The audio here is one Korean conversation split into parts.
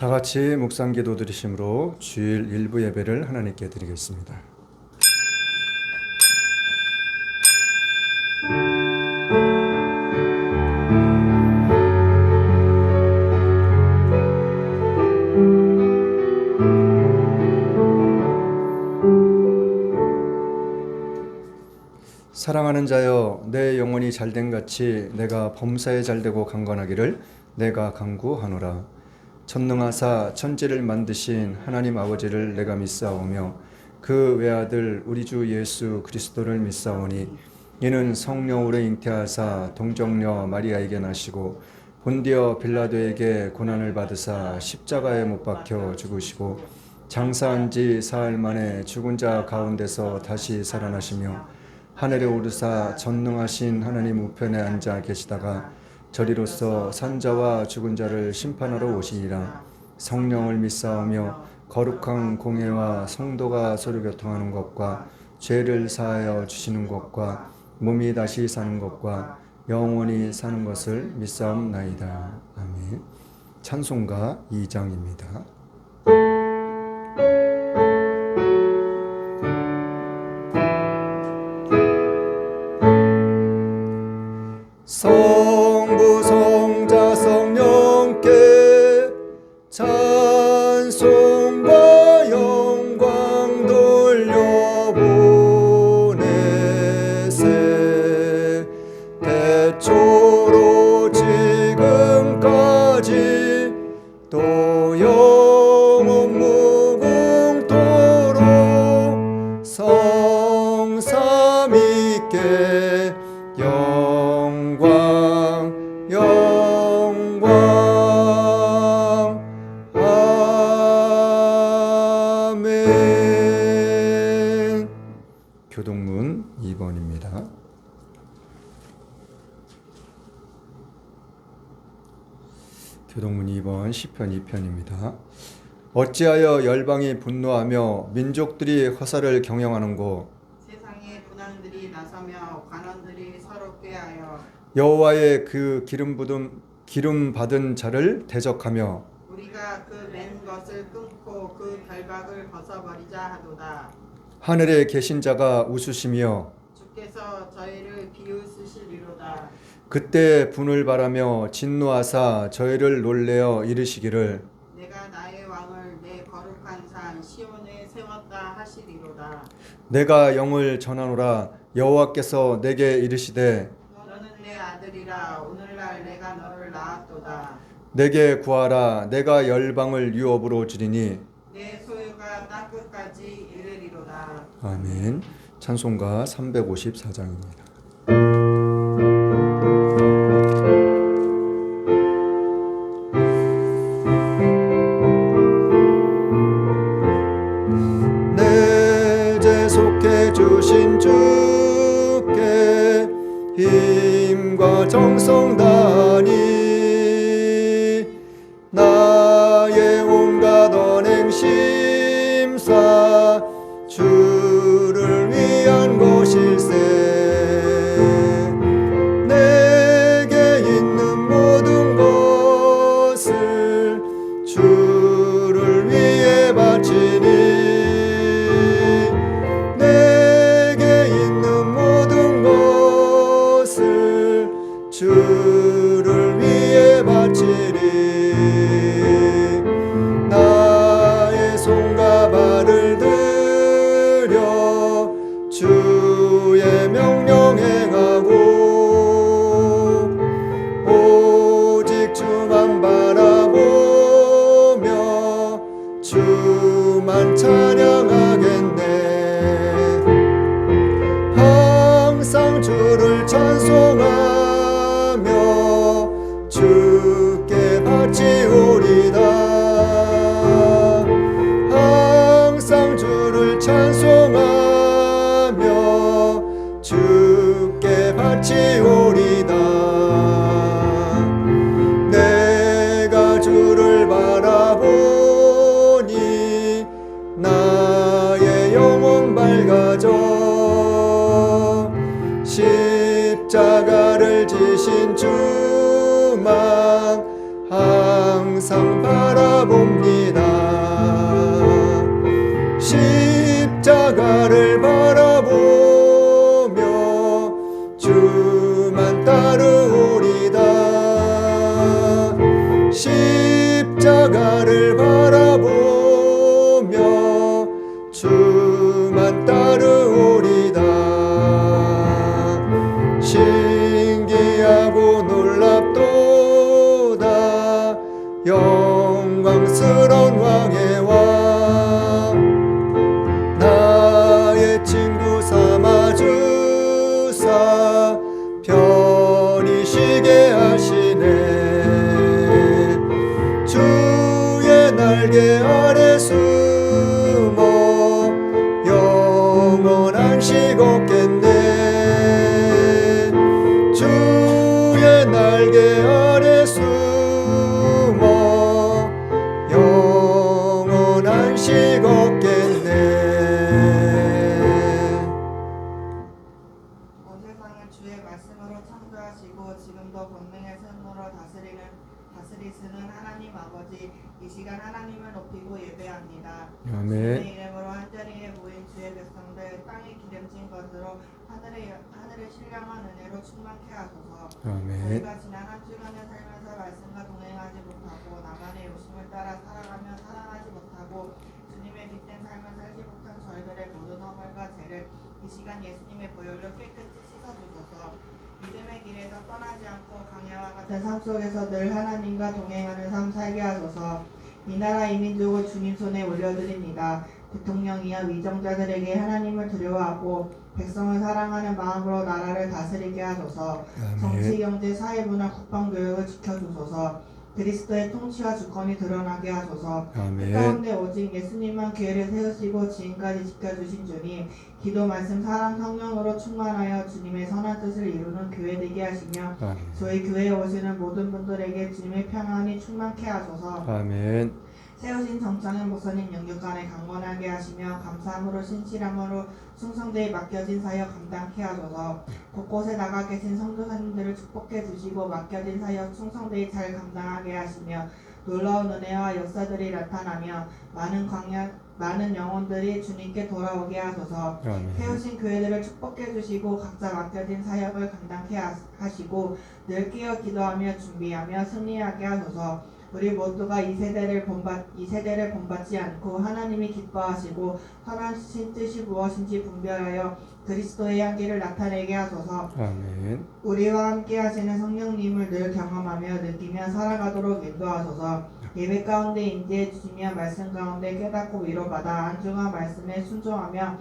다 같이 묵상기도 드리심으로 주일 일부 예배를 하나님께 드리겠습니다. 사랑하는 자여, 내 영혼이 잘된 같이 내가 범사에 잘되고 강건하기를 내가 간구하노라. 전능하사 천지를 만드신 하나님 아버지를 내가 믿사오며 그 외아들 우리 주 예수 그리스도를 믿사오니 이는 성령으로 잉태하사 동정녀 마리아에게 나시고 본디어 빌라도에게 고난을 받으사 십자가에 못 박혀 죽으시고 장사한 지 사흘 만에 죽은 자 가운데서 다시 살아나시며 하늘에 오르사 전능하신 하나님 우편에 앉아 계시다가 저리로서 산자와 죽은 자를 심판하러 오시니라. 성령을 믿사오며 거룩한 공회와 성도가 서로 교통하는 것과 죄를 사하여 주시는 것과 몸이 다시 사는 것과 영원히 사는 것을 믿사옵나이다. 아멘. 찬송가 2장입니다. 성부 성자 성령께 찬송과 영광 돌려보내세. 태초로 지금까지 또 영원 무궁토록 성삼위께 영광 아멘. 교동문 2번입니다. 교동문 2번 시편 2편입니다. 어찌하여 열방이 분노하며 민족들이 화살을 경영하는고. 세상의 군왕들이 나서며 관원들이 서로 꾀하여 여호와의 그 기름 받은 자를 대적하며 우리가 그 맨 것을 끊고 그 결박을 벗어버리자 하도다. 하늘에 계신 자가 웃으시며 주께서 저희를 비웃으시리로다. 그때 분을 바라며 진노하사 저희를 놀래어 이르시기를 내가 나의 왕을 내 거룩한 산 시온에 세웠다 하시리로다. 내가 영을 전하노라. 여호와께서 내게 이르시되 너는 내 아들이라. 오늘날 내가 너를 낳았도다. 내게 구하라. 내가 열방을 유업으로 주리니. 내 소유가 땅끝까지 이르리로다. 아멘. 찬송가 354장입니다. 내 죄 속해 주신 주께 힘과 정성 다하니 나의 온갖 언행 심사 주를 위한 것일세. 내게 있는 모든 것을 주를 위해 바치니 내게 있는 모든 것을 주를 위해 바치리. 나의 손과 발을 들여 주의 명령 행하고 오직 주만 바라보며 주만 찬양하겠네. 항상 주를 찬송하며 주께 바치오리다. 항상 주를 찬송하며 주께 바치오리다. 내가 주를 바라보니 나의 영혼 밝아져. 십자가를 지신 주만 항상 바라봅니다. 십자가를 바라보며 주만 따르오리다. 십자가를 바라보며 주만 따르오리다. 신기하고 놀랍도다. 영광스러운 왕의 왕, 나의 친구 삼아주사 편히 쉬게 하시네. 주의 날개 아래 숨어 영원한 식 얻겠네. 주의 날개 아래 숨어 영원한 식 얻겠네. 온 세상을 주의 말씀으로 창조하시고 지금도 권능의 손으로 다스리시는 하나님 아버지, 이 시간 하나님을 높이고 예배합니다. 아멘. 주님의 이름으로 한자리에 모인 주의 백성들, 땅이 기름진 것으로 하늘의 신령한 은혜로 충만케 하소서. 아멘. 저희가 지난 한 주간을 살면서 말씀과 동행하지 못하고 나만의 욕심을 따라 살아가며 사랑하지 못하고 주님의 빛된 삶을 살지 못한 저희들의 모든 허물과 죄를 이 시간 예수님의 보혈로 깨끗이 씻어주소서. 믿음의 길에서 떠나지 않고 강야와 같은 삶 속에서 늘 하나님과 동행하는 삶 살게 하소서. 이 나라 이 민족을 주님 손에 올려드립니다. 대통령이여 위정자들에게 하나님을 두려워하고 백성을 사랑하는 마음으로 나라를 다스리게 하소서. 정치, 경제, 사회, 문화, 국방, 교육을 지켜주소서. 그리스도의 통치와 주권이 드러나게 하소서. 그 아멘. 가운데 오직 예수님만 기회를 세우시고 지금까지 지켜주신 주님, 기도, 말씀, 사랑, 성령으로 충만하여 주님의 선한 뜻을 이루는 교회 되게 하시며 아멘. 저희 교회에 오시는 모든 분들에게 주님의 평안이 충만케 하소서. 아멘. 세우신 정창현 목사님 영육간에 강건하게 하시며 감사함으로 신실함으로 충성되이 맡겨진 사역 감당케 하소서. 곳곳에 나가 계신 성도사님들을 축복해 주시고 맡겨진 사역 충성되이 잘 감당하게 하시며 놀라운 은혜와 역사들이 나타나며 많은 영혼들이 주님께 돌아오게 하소서. 아멘. 세우신 교회들을 축복해 주시고 각자 맡겨진 사역을 감당케 하시고 늘 깨어 기도하며 준비하며 승리하게 하소서. 우리 모두가 이 세대를 본받지 않고 하나님이 기뻐하시고 선하신 뜻이 무엇인지 분별하여 그리스도의 향기를 나타내게 하소서. 아멘. 우리와 함께 하시는 성령님을 늘 경험하며 느끼며 살아가도록 인도하소서. 예배 가운데 인지해 주시며 말씀 가운데 깨닫고 위로받아 안중한 말씀에 순종하여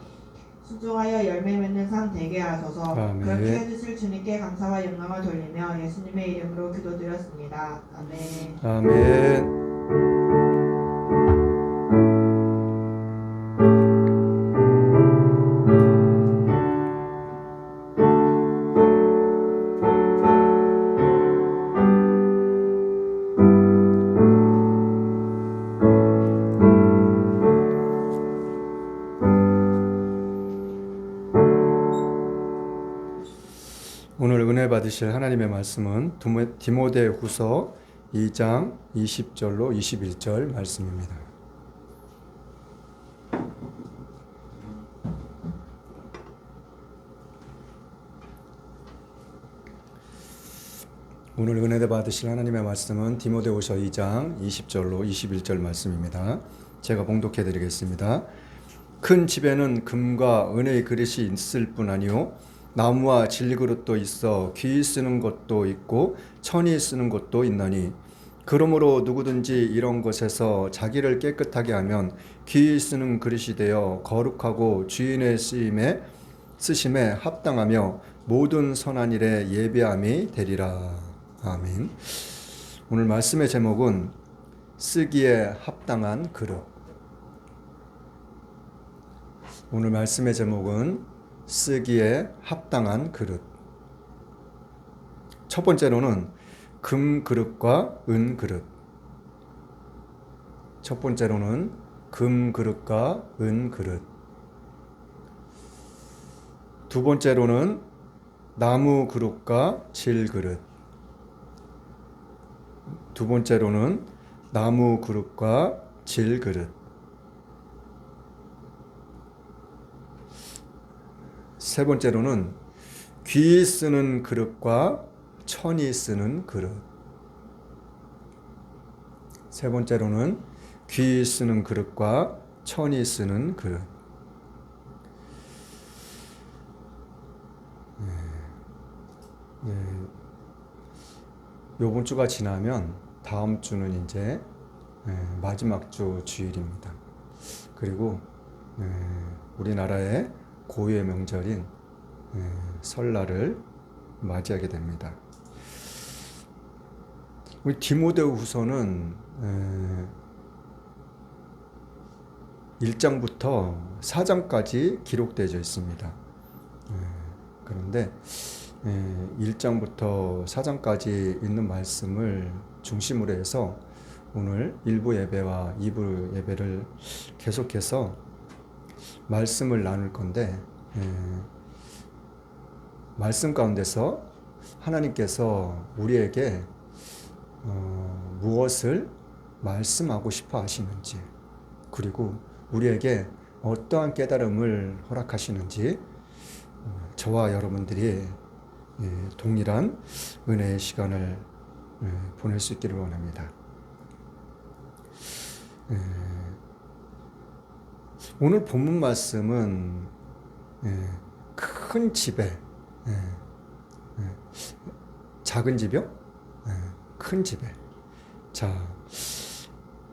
열매 맺는 삶 되게 하소서. 아멘. 그렇게 해주실 주님께 감사와 영광을 돌리며 예수님의 이름으로 기도드렸습니다. 아멘. 아멘. 오늘 은혜 받으실 하나님의 말씀은 디모데후서 2장 20절로 21절 말씀입니다. 오늘 은혜 받으실 하나님의 말씀은 디모데후서 2장 20절로 21절 말씀입니다. 제가 봉독해 드리겠습니다. 큰 집에는 금과 은의 그릇이 있을 뿐 아니요 나무와 질그릇도 있어 귀 쓰는 것도 있고 천이 쓰는 것도 있나니 그러므로 누구든지 이런 것에서 자기를 깨끗하게 하면 귀 쓰는 그릇이 되어 거룩하고 주인의 쓰심에 합당하며 모든 선한 일에 예배함이 되리라. 아멘. 오늘 말씀의 제목은 쓰기에 합당한 그릇. 오늘 말씀의 제목은 쓰기에 합당한 그릇. 첫 번째로는 금 그릇과 은 그릇. 첫 번째로는 금 그릇과 은 그릇. 두 번째로는 나무 그릇과 질 그릇. 두 번째로는 나무 그릇과 질 그릇. 세 번째로는 귀 쓰는 그릇과 천이 쓰는 그릇. 세 번째로는 귀 쓰는 그릇과 천이 쓰는 그릇. 요번 주가 지나면 다음 주는 이제 마지막 주 주일입니다. 그리고 우리나라의 고유의 명절인 설날을 맞이하게 됩니다. 우리 디모데후서는 1장부터 4장까지 기록되어 있습니다. 그런데 1장부터 4장까지 있는 말씀을 중심으로 해서 오늘 1부 예배와 2부 예배를 계속해서 말씀을 나눌 건데, 말씀 가운데서 하나님께서 우리에게 무엇을 말씀하고 싶어 하시는지, 그리고 우리에게 어떠한 깨달음을 허락하시는지 저와 여러분들이 동일한 은혜의 시간을 보낼 수 있기를 원합니다. 오늘 본문 말씀은 큰 집에 작은 집이요? 큰 집에. 자,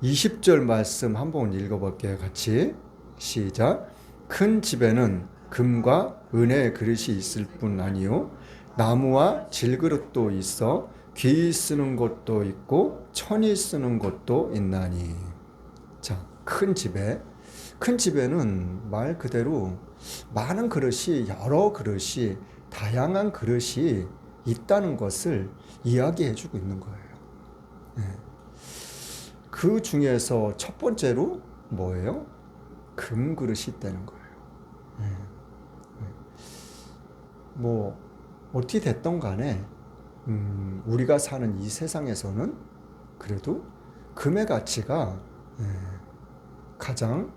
20절 말씀 한번 읽어볼게요. 같이 시작. 큰 집에는 금과 은혜의 그릇이 있을 뿐 아니요 나무와 질그릇도 있어 귀 쓰는 것도 있고 천이 쓰는 것도 있나니. 자, 큰 집에는 말 그대로 많은 그릇이, 여러 그릇이, 다양한 그릇이 있다는 것을 이야기해 주고 있는 거예요. 그 중에서 첫 번째로 뭐예요? 금그릇이 있다는 거예요. 뭐 어떻게 됐던 간에 우리가 사는 이 세상에서는 그래도 금의 가치가 가장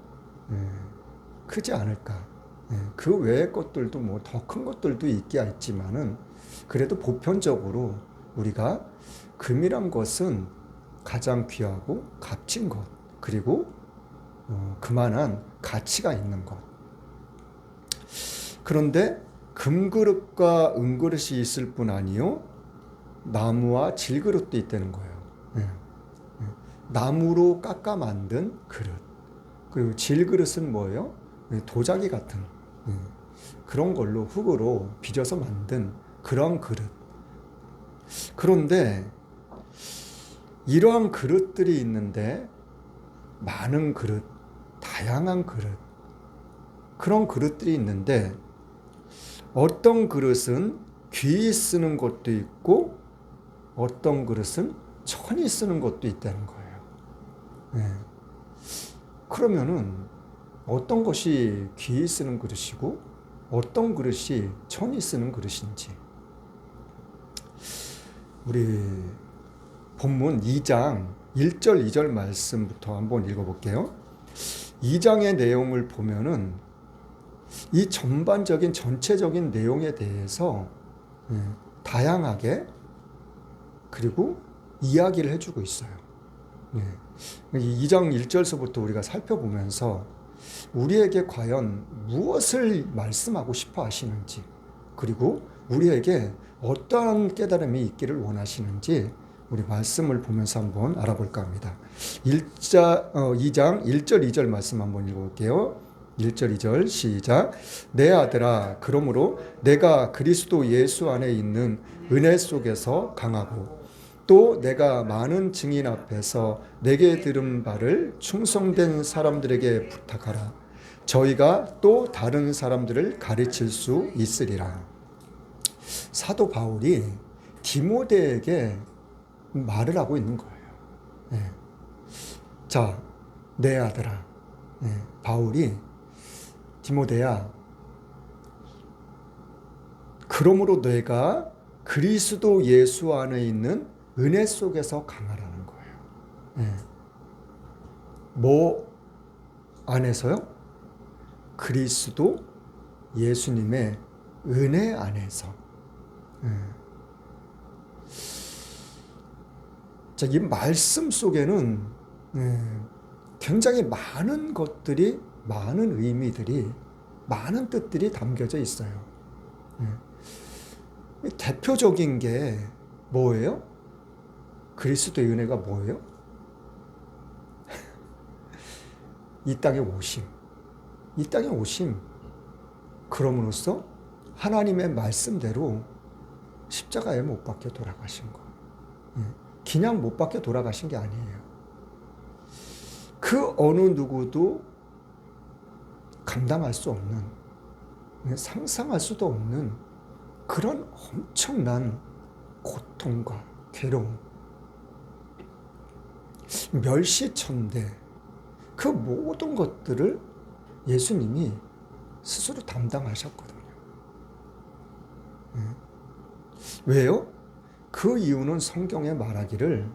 크지 않을까. 그 외의 것들도 뭐 더 큰 것들도 있지만은 그래도 보편적으로 우리가 금이란 것은 가장 귀하고 값진 것, 그리고 그만한 가치가 있는 것. 그런데 금그릇과 은그릇이 있을 뿐 아니요 나무와 질그릇도 있다는 거예요. 나무로 깎아 만든 그릇, 그리고 질그릇은 뭐예요? 도자기 같은 그런 걸로 흙으로 빚어서 만든 그런 그릇. 그런데 이러한 그릇들이 있는데 많은 그릇, 다양한 그릇, 그런 그릇들이 있는데 어떤 그릇은 귀 쓰는 것도 있고 어떤 그릇은 천이 쓰는 것도 있다는 거예요. 그러면은 어떤 것이 귀 쓰는 그릇이고 어떤 그릇이 천이 쓰는 그릇인지, 우리 본문 2장 1절 2절 말씀부터 한번 읽어볼게요. 2장의 내용을 보면은 이 전반적인 전체적인 내용에 대해서 다양하게 그리고 이야기를 해주고 있어요. 2장 1절서부터 우리가 살펴보면서 우리에게 과연 무엇을 말씀하고 싶어 하시는지, 그리고 우리에게 어떠한 깨달음이 있기를 원하시는지 우리 말씀을 보면서 한번 알아볼까 합니다. 2장 1절 2절 말씀 한번 읽어볼게요. 1절 2절 시작. 내 아들아, 그러므로 내가 그리스도 예수 안에 있는 은혜 속에서 강하고 또 내가 많은 증인 앞에서 내게 들은 바를 충성된 사람들에게 부탁하라. 저희가 또 다른 사람들을 가르칠 수 있으리라. 사도 바울이 디모데에게 말을 하고 있는 거예요. 자, 내 아들아, 바울이 디모데야, 그러므로 내가 그리스도 예수 안에 있는 은혜 속에서 강하라는 거예요. 뭐 안에서요? 그리스도 예수님의 은혜 안에서. 자, 이 말씀 속에는 굉장히 많은 것들이, 많은 의미들이, 많은 뜻들이 담겨져 있어요. 대표적인 게 뭐예요? 그리스도의 은혜가 뭐예요? 이 땅에 오심. 이 땅에 오심. 그럼으로써 하나님의 말씀대로 십자가에 못 박혀 돌아가신 거. 그냥 못 박혀 돌아가신 게 아니에요. 그 어느 누구도 감당할 수 없는, 상상할 수도 없는 그런 엄청난 고통과 괴로움, 멸시천대, 그 모든 것들을 예수님이 스스로 담당하셨거든요. 왜요? 그 이유는 성경에 말하기를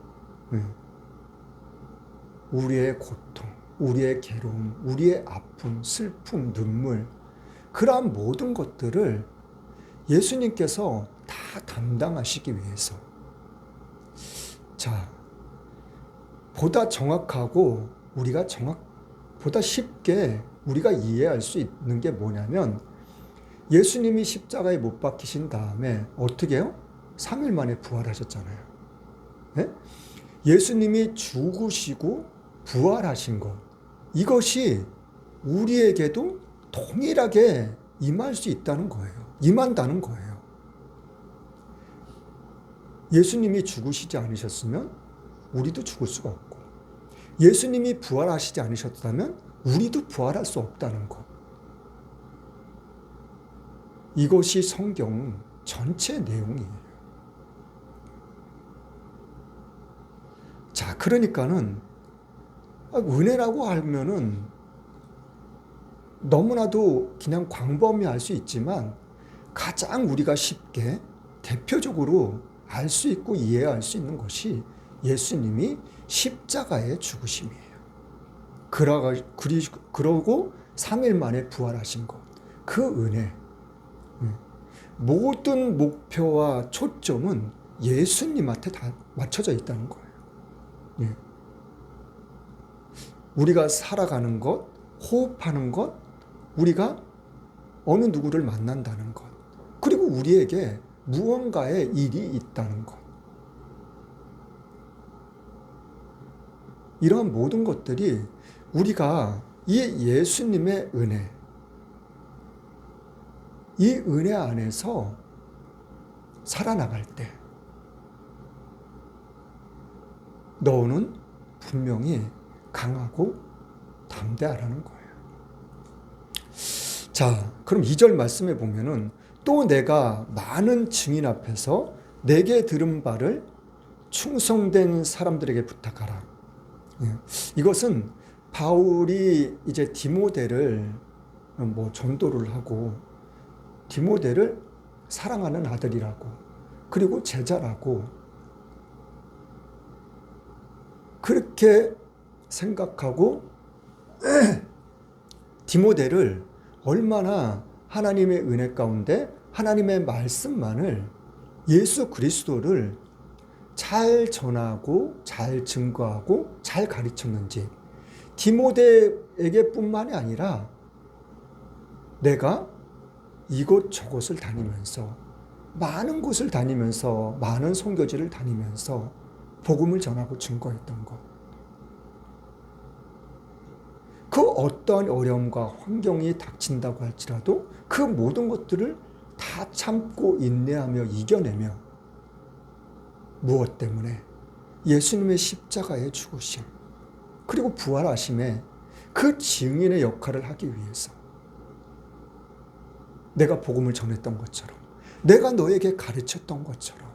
우리의 고통, 우리의 괴로움, 우리의 아픔, 슬픔, 눈물, 그러한 모든 것들을 예수님께서 다 담당하시기 위해서. 자, 보다 정확하고 보다 쉽게 우리가 이해할 수 있는 게 뭐냐면, 예수님이 십자가에 못 박히신 다음에 어떻게 해요? 3일 만에 부활하셨잖아요. 네? 예수님이 죽으시고 부활하신 것, 이것이 우리에게도 동일하게 임할 수 있다는 거예요. 임한다는 거예요. 예수님이 죽으시지 않으셨으면 우리도 죽을 수가 없고, 예수님이 부활하시지 않으셨다면 우리도 부활할 수 없다는 것. 이것이 성경 전체 내용이에요. 자, 그러니까는 은혜라고 하면은 너무나도 그냥 광범위할 수 있지만, 가장 우리가 쉽게 대표적으로 알 수 있고 이해할 수 있는 것이 예수님이 십자가에 죽으심이에요. 그러고 3일 만에 부활하신 것, 그 은혜. 모든 목표와 초점은 예수님한테 다 맞춰져 있다는 거예요. 우리가 살아가는 것, 호흡하는 것, 우리가 어느 누구를 만난다는 것, 그리고 우리에게 무언가의 일이 있다는 것, 이러한 모든 것들이 우리가 이 예수님의 은혜, 이 은혜 안에서 살아나갈 때 너는 분명히 강하고 담대하라는 거예요. 자, 그럼 2절 말씀에 보면은, 또 내가 많은 증인 앞에서 내게 들은 바를 충성된 사람들에게 부탁하라. 이것은 바울이 이제 디모데를 전도를 하고, 디모데를 사랑하는 아들이라고, 그리고 제자라고 그렇게 생각하고 디모데를 얼마나 하나님의 은혜 가운데 하나님의 말씀만을, 예수 그리스도를 잘 전하고 잘 증거하고 잘 가르쳤는지, 디모데에게 뿐만이 아니라 내가 이곳저곳을 다니면서, 많은 곳을 다니면서, 많은 선교지를 다니면서 복음을 전하고 증거했던 것, 그 어떠한 어려움과 환경이 닥친다고 할지라도 그 모든 것들을 다 참고 인내하며 이겨내며, 무엇 때문에? 예수님의 십자가의 죽으심, 그리고 부활하심에 그 증인의 역할을 하기 위해서. 내가 복음을 전했던 것처럼, 내가 너에게 가르쳤던 것처럼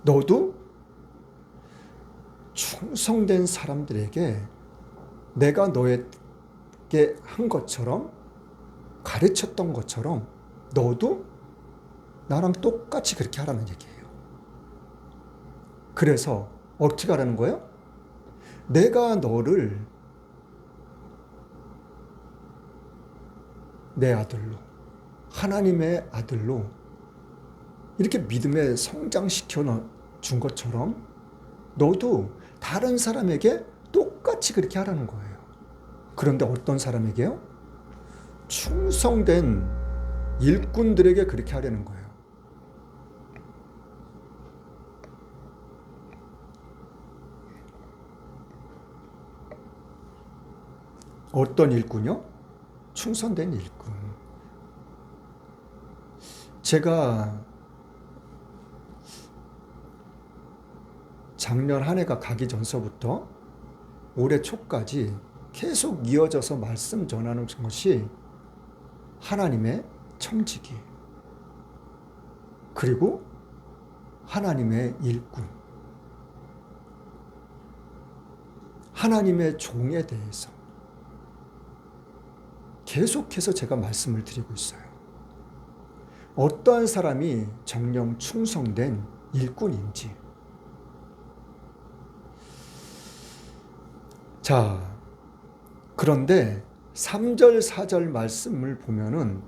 너도 충성된 사람들에게 내가 너에게 한 것처럼, 가르쳤던 것처럼 너도 나랑 똑같이 그렇게 하라는 얘기예요. 그래서 어떻게 하라는 거예요? 내가 너를 내 아들로, 하나님의 아들로 이렇게 믿음에 성장시켜 준 것처럼 너도 다른 사람에게 똑같이 그렇게 하라는 거예요. 그런데 어떤 사람에게요? 충성된 일꾼들에게 그렇게 하려는 거예요. 어떤 일꾼이요? 충성된 일꾼. 제가 작년 한 해가 가기 전서부터 올해 초까지 계속 이어져서 말씀 전하는 것이 하나님의 청지기, 그리고 하나님의 일꾼, 하나님의 종에 대해서 계속해서 제가 말씀을 드리고 있어요. 어떠한 사람이 정령 충성된 일꾼인지. 자, 그런데 3절, 4절 말씀을 보면은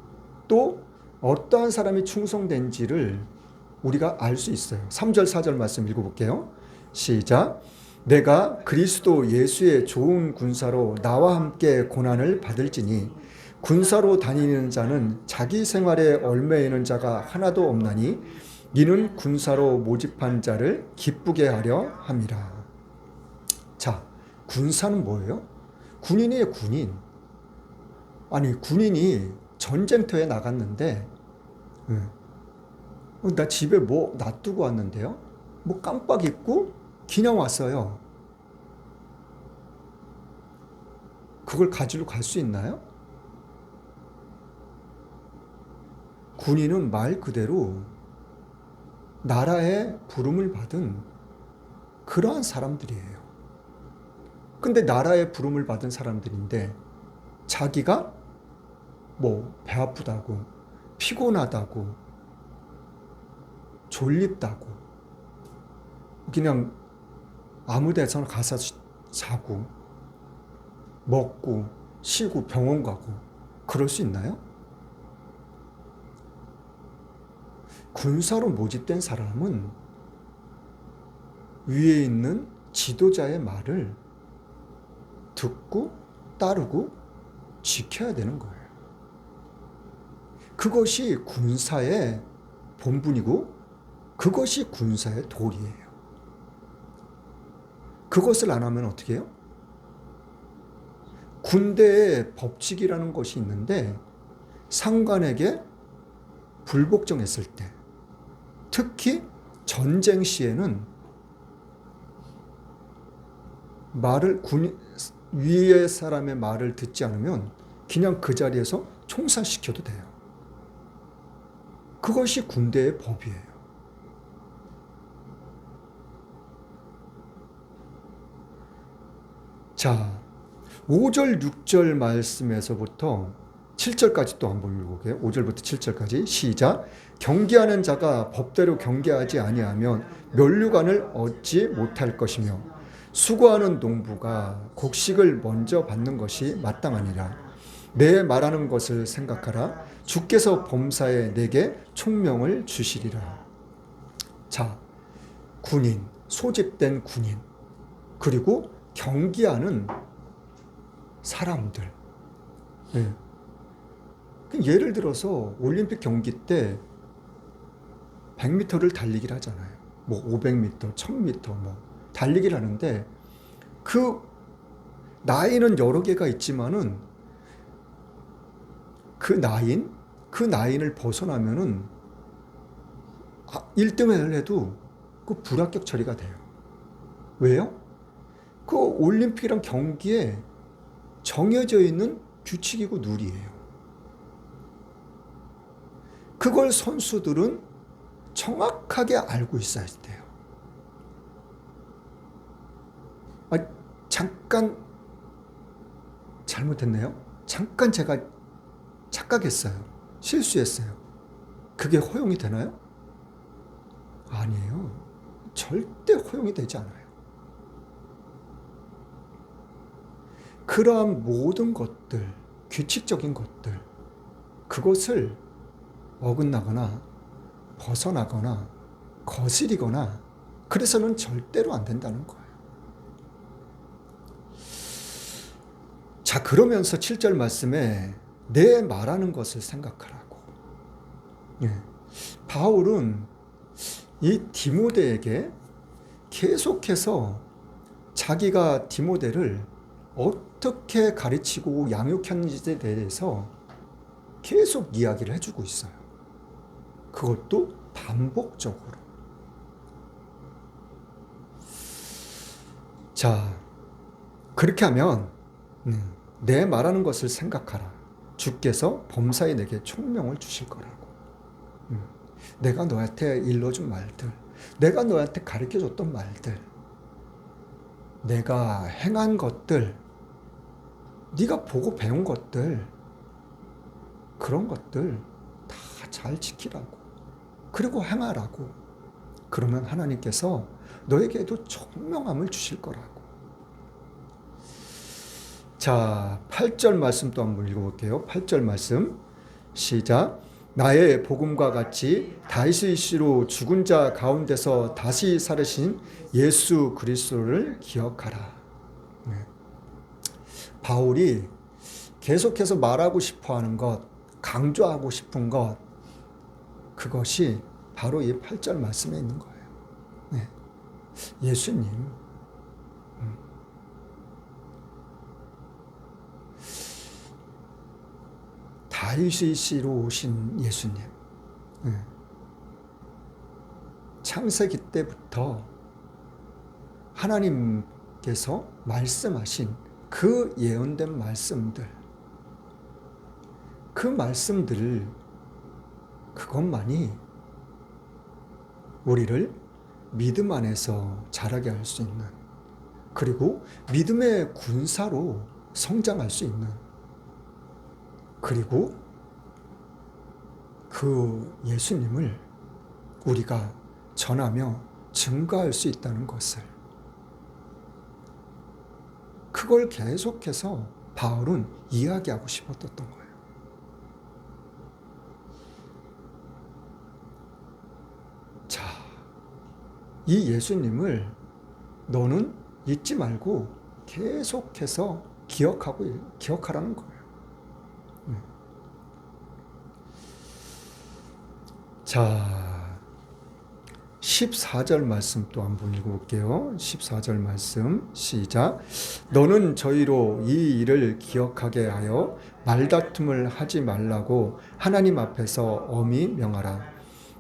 또 어떠한 사람이 충성된지를 우리가 알 수 있어요. 3절, 4절 말씀 읽어볼게요. 시작. 내가 그리스도 예수의 좋은 군사로 나와 함께 고난을 받을지니 군사로 다니는 자는 자기 생활에 얽매이는 자가 하나도 없나니 이는 군사로 모집한 자를 기쁘게 하려 함이라. 자, 군사는 뭐예요? 군인이에요, 군인. 아니, 군인이 전쟁터에 나갔는데, 나 집에 뭐 놔두고 왔는데요? 뭐 깜빡 잊고 그냥 왔어요. 그걸 가지러 갈 수 있나요? 군인은 말 그대로 나라의 부름을 받은 그러한 사람들이에요. 근데 나라의 부름을 받은 사람들인데 자기가 뭐 배 아프다고, 피곤하다고, 졸립다고 그냥 아무 데서나 가서 자고 먹고 쉬고 병원 가고 그럴 수 있나요? 군사로 모집된 사람은 위에 있는 지도자의 말을 듣고 따르고 지켜야 되는 거예요. 그것이 군사의 본분이고 그것이 군사의 도리예요. 그것을 안 하면 어떻게 해요? 군대의 법칙이라는 것이 있는데 상관에게 불복종했을 때, 특히 전쟁 시에는 위의 사람의 말을 듣지 않으면 그냥 그 자리에서 총살시켜도 돼요. 그것이 군대의 법이에요. 자, 5절, 6절 말씀에서부터 7절까지 또 한번 읽어볼게요. 5절부터 7절까지 시작. 경계하는 자가 법대로 경계하지 아니하면 면류관을 얻지 못할 것이며 수고하는 농부가 곡식을 먼저 받는 것이 마땅하니라. 내 말하는 것을 생각하라. 주께서 범사에 내게 총명을 주시리라. 자, 군인, 소집된 군인, 그리고 경기하는 사람들. 네. 예를 들어서 올림픽 경기 때 100m를 달리기를 하잖아요. 뭐 500m, 1000m 뭐 달리기를 하는데 그 나이는 여러 개가 있지만은 그 나인을 벗어나면은 1등을 해도 그 불합격 처리가 돼요. 왜요? 그 올림픽이란 경기에 정해져 있는 규칙이고 룰이에요. 그걸 선수들은 정확하게 알고 있어야 돼요. 잠깐 잘못했네요. 잠깐 제가 착각했어요. 실수했어요. 그게 허용이 되나요? 아니에요. 절대 허용이 되지 않아요. 그러한 모든 것들, 규칙적인 것들, 그것을 어긋나거나 벗어나거나 거스리거나 그래서는 절대로 안 된다는 거예요. 자, 그러면서 7절 말씀에 내 말하는 것을 생각하라고. 예. 바울은 이 디모데에게 계속해서 자기가 디모데를 어떻게 가르치고 양육했는지에 대해서 계속 이야기를 해주고 있어요. 그것도 반복적으로. 자, 그렇게 하면 내 말하는 것을 생각하라. 주께서 범사에 내게 총명을 주실 거라고. 내가 너한테 일러준 말들, 내가 너한테 가르쳐줬던 말들, 내가 행한 것들, 네가 보고 배운 것들, 그런 것들 다 잘 지키라고. 그리고 행하라고. 그러면 하나님께서 너에게도 총명함을 주실 거라고. 자, 8절 말씀 또 한번 읽어볼게요. 8절 말씀 시작. 나의 복음과 같이 다윗의 씨로 죽은 자 가운데서 다시 살으신 예수 그리스도를 기억하라. 네. 바울이 계속해서 말하고 싶어하는 것, 강조하고 싶은 것, 그것이 바로 이 8절 말씀에 있는 거예요. 네. 예수님, 다윗의 씨로 오신 예수님. 창세기 때부터 하나님께서 말씀하신 그 예언된 말씀들, 그 말씀들, 그것만이 우리를 믿음 안에서 자라게 할 수 있는, 그리고 믿음의 군사로 성장할 수 있는, 그리고 그 예수님을 우리가 전하며 증거할 수 있다는 것을, 그걸 계속해서 바울은 이야기하고 싶었던 거예요. 자, 이 예수님을 너는 잊지 말고 계속해서 기억하라는 거예요. 자, 14절 말씀 또 한번 읽어볼게요. 14절 말씀 시작. 너는 저희로 이 일을 기억하게 하여 말다툼을 하지 말라고 하나님 앞에서 엄히 명하라.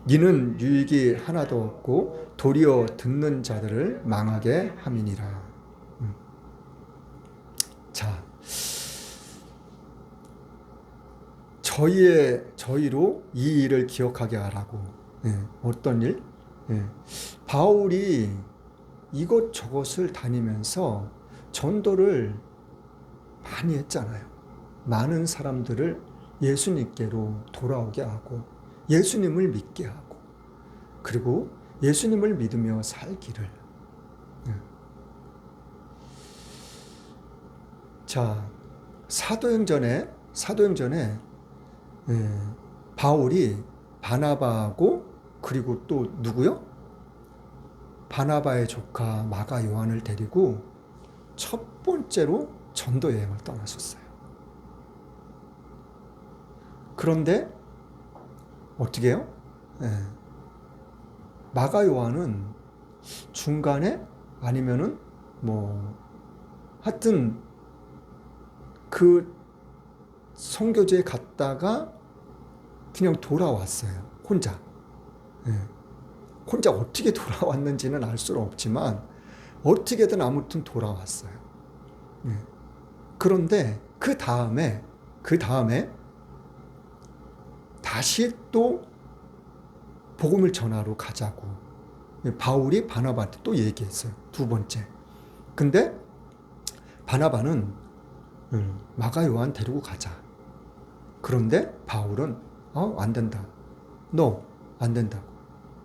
이는 유익이 하나도 없고 도리어 듣는 자들을 망하게 함이니라. 자, 저희로 이 일을 기억하게 하라고. 어떤 일? 바울이 이것저것을 다니면서 전도를 많이 했잖아요. 많은 사람들을 예수님께로 돌아오게 하고 예수님을 믿게 하고 그리고 예수님을 믿으며 살기를. 자, 사도행전에 바울이 바나바하고 그리고 또 누구요? 바나바의 조카 마가 요한을 데리고 첫 번째로 전도 여행을 떠나셨어요. 그런데 어떻게 해요? 마가 요한은 중간에 아니면은 하여튼 그 선교지에 갔다가 그냥 돌아왔어요. 혼자. 혼자 어떻게 돌아왔는지는 알 수는 없지만 어떻게든 아무튼 돌아왔어요. 그런데 그 다음에 다시 또 복음을 전하러 가자고 바울이 바나바한테 또 얘기했어요. 두 번째. 근데 바나바는 마가 요한 데리고 가자. 그런데 바울은 안 된다. 너 안 된다고.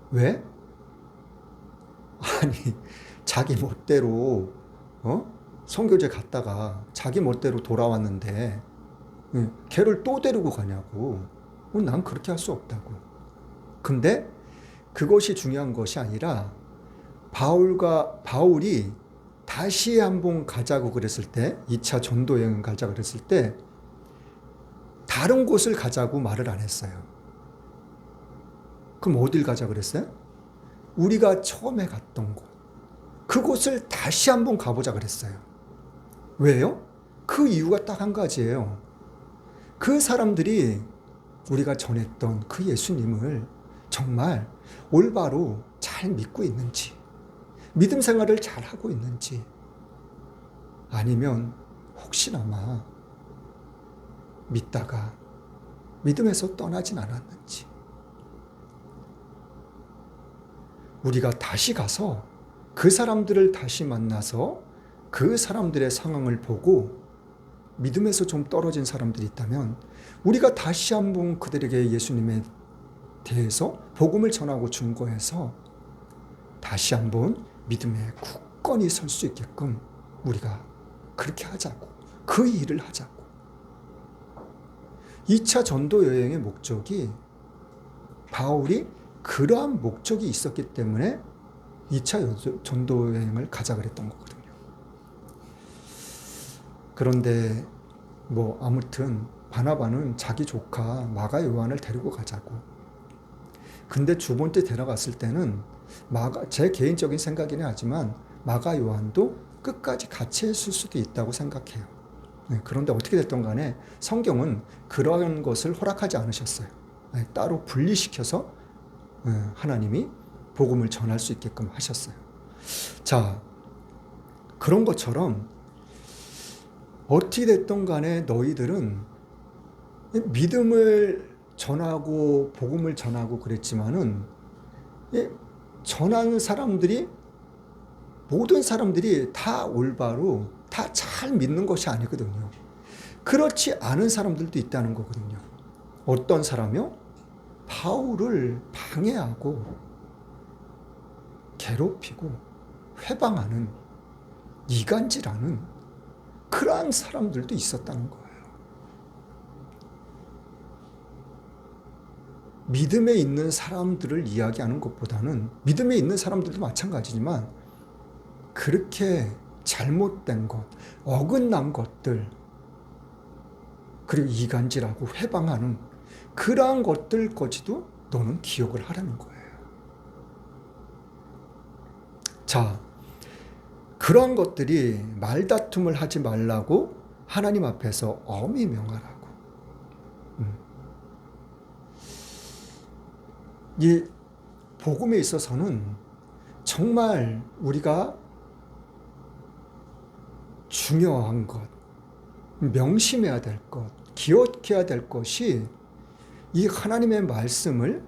왜? 아니, 자기 멋대로 선교제 갔다가 자기 멋대로 돌아왔는데 걔를 또 데리고 가냐고. 난 그렇게 할 수 없다고. 근데 그것이 중요한 것이 아니라 바울이 다시 한번 가자고 그랬을 때, 2차 전도 여행 가자고 그랬을 때 다른 곳을 가자고 말을 안 했어요. 그럼 어딜 가자 그랬어요? 우리가 처음에 갔던 곳, 그곳을 다시 한번 가보자 그랬어요. 왜요? 그 이유가 딱 한 가지예요. 그 사람들이 우리가 전했던 그 예수님을 정말 올바로 잘 믿고 있는지, 믿음 생활을 잘 하고 있는지, 아니면 혹시나마 믿다가 믿음에서 떠나진 않았는지. 우리가 다시 가서 그 사람들을 다시 만나서 그 사람들의 상황을 보고 믿음에서 좀 떨어진 사람들이 있다면 우리가 다시 한번 그들에게 예수님에 대해서 복음을 전하고 증거해서 다시 한번 믿음에 굳건히 설 수 있게끔 우리가 그렇게 하자고, 그 일을 하자고. 2차 전도 여행의 목적이, 바울이 그러한 목적이 있었기 때문에 2차 전도 여행을 가자 그랬던 거거든요. 그런데 아무튼 바나바는 자기 조카 마가 요한을 데리고 가자고. 근데 두 번째 데려갔을 때는 제 개인적인 생각이긴 하지만 마가 요한도 끝까지 같이 했을 수도 있다고 생각해요. 그런데 어떻게 됐든 간에 성경은 그러한 것을 허락하지 않으셨어요. 따로 분리시켜서 하나님이 복음을 전할 수 있게끔 하셨어요. 자, 그런 것처럼 어떻게 됐든 간에 너희들은 믿음을 전하고 복음을 전하고 그랬지만은 전하는 사람들이, 모든 사람들이 다 올바로 다 잘 믿는 것이 아니거든요. 그렇지 않은 사람들도 있다는 거거든요. 어떤 사람이요? 바울을 방해하고 괴롭히고 회방하는, 이간질하는 그러한 사람들도 있었다는 거예요. 믿음에 있는 사람들을 이야기하는 것보다는, 믿음에 있는 사람들도 마찬가지지만 그렇게 잘못된 것, 어긋난 것들, 그리고 이간질하고 회방하는 그러한 것들까지도 너는 기억을 하라는 거예요. 자, 그러한 것들이 말다툼을 하지 말라고 하나님 앞에서 엄히 명하라고. 이 복음에 있어서는 정말 우리가 중요한 것, 명심해야 될 것, 기억해야 될 것이 이 하나님의 말씀을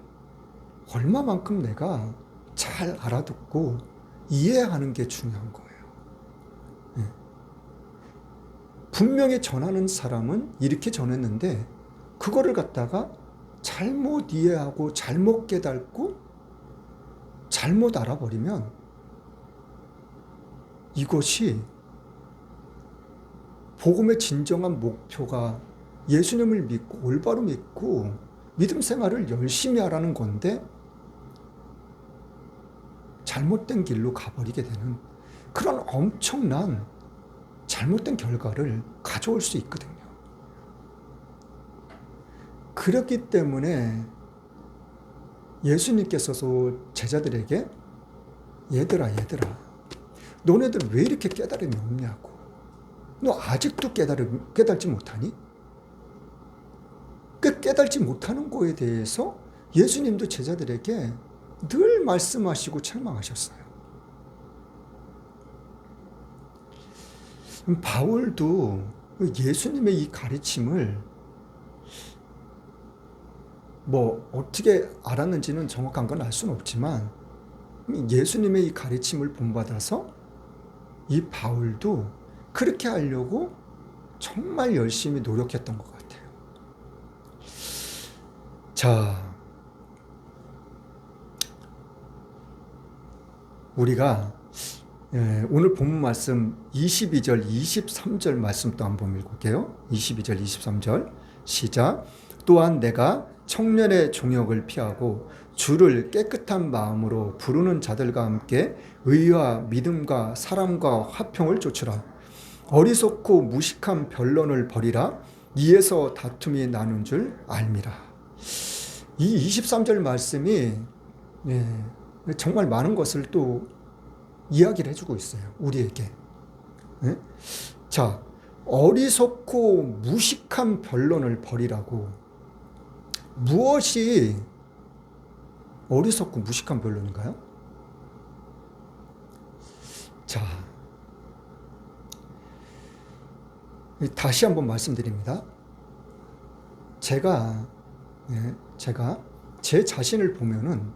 얼마만큼 내가 잘 알아듣고 이해하는 게 중요한 거예요. 분명히 전하는 사람은 이렇게 전했는데 그거를 갖다가 잘못 이해하고 잘못 깨닫고 잘못 알아버리면 이것이 복음의 진정한 목표가 예수님을 믿고 올바로 믿고 믿음 생활을 열심히 하라는 건데 잘못된 길로 가버리게 되는 그런 엄청난 잘못된 결과를 가져올 수 있거든요. 그렇기 때문에 예수님께서도 제자들에게 얘들아 너네들 왜 이렇게 깨달음이 없냐고. 너 아직도 깨달지 못하니? 깨달지 못하는 거에 대해서 예수님도 제자들에게 늘 말씀하시고 책망하셨어요. 바울도 예수님의 이 가르침을 어떻게 알았는지는 정확한 건 알 수는 없지만 예수님의 이 가르침을 본받아서 이 바울도 그렇게 하려고 정말 열심히 노력했던 것 같아요. 자, 우리가 오늘 본문 말씀 22절, 23절 말씀 또 한번 읽을게요. 22절, 23절 시작. 또한 내가 청년의 종역을 피하고 주를 깨끗한 마음으로 부르는 자들과 함께 의와 믿음과 사랑과 화평을 쫓으라. 어리석고 무식한 변론을 버리라. 이에서 다툼이 나는 줄 알미라. 이 23절 말씀이 정말 많은 것을 또 이야기를 해주고 있어요. 우리에게. 자, 어리석고 무식한 변론을 버리라고. 무엇이 어리석고 무식한 변론인가요? 자, 다시 한번 말씀드립니다. 제가 제 자신을 보면은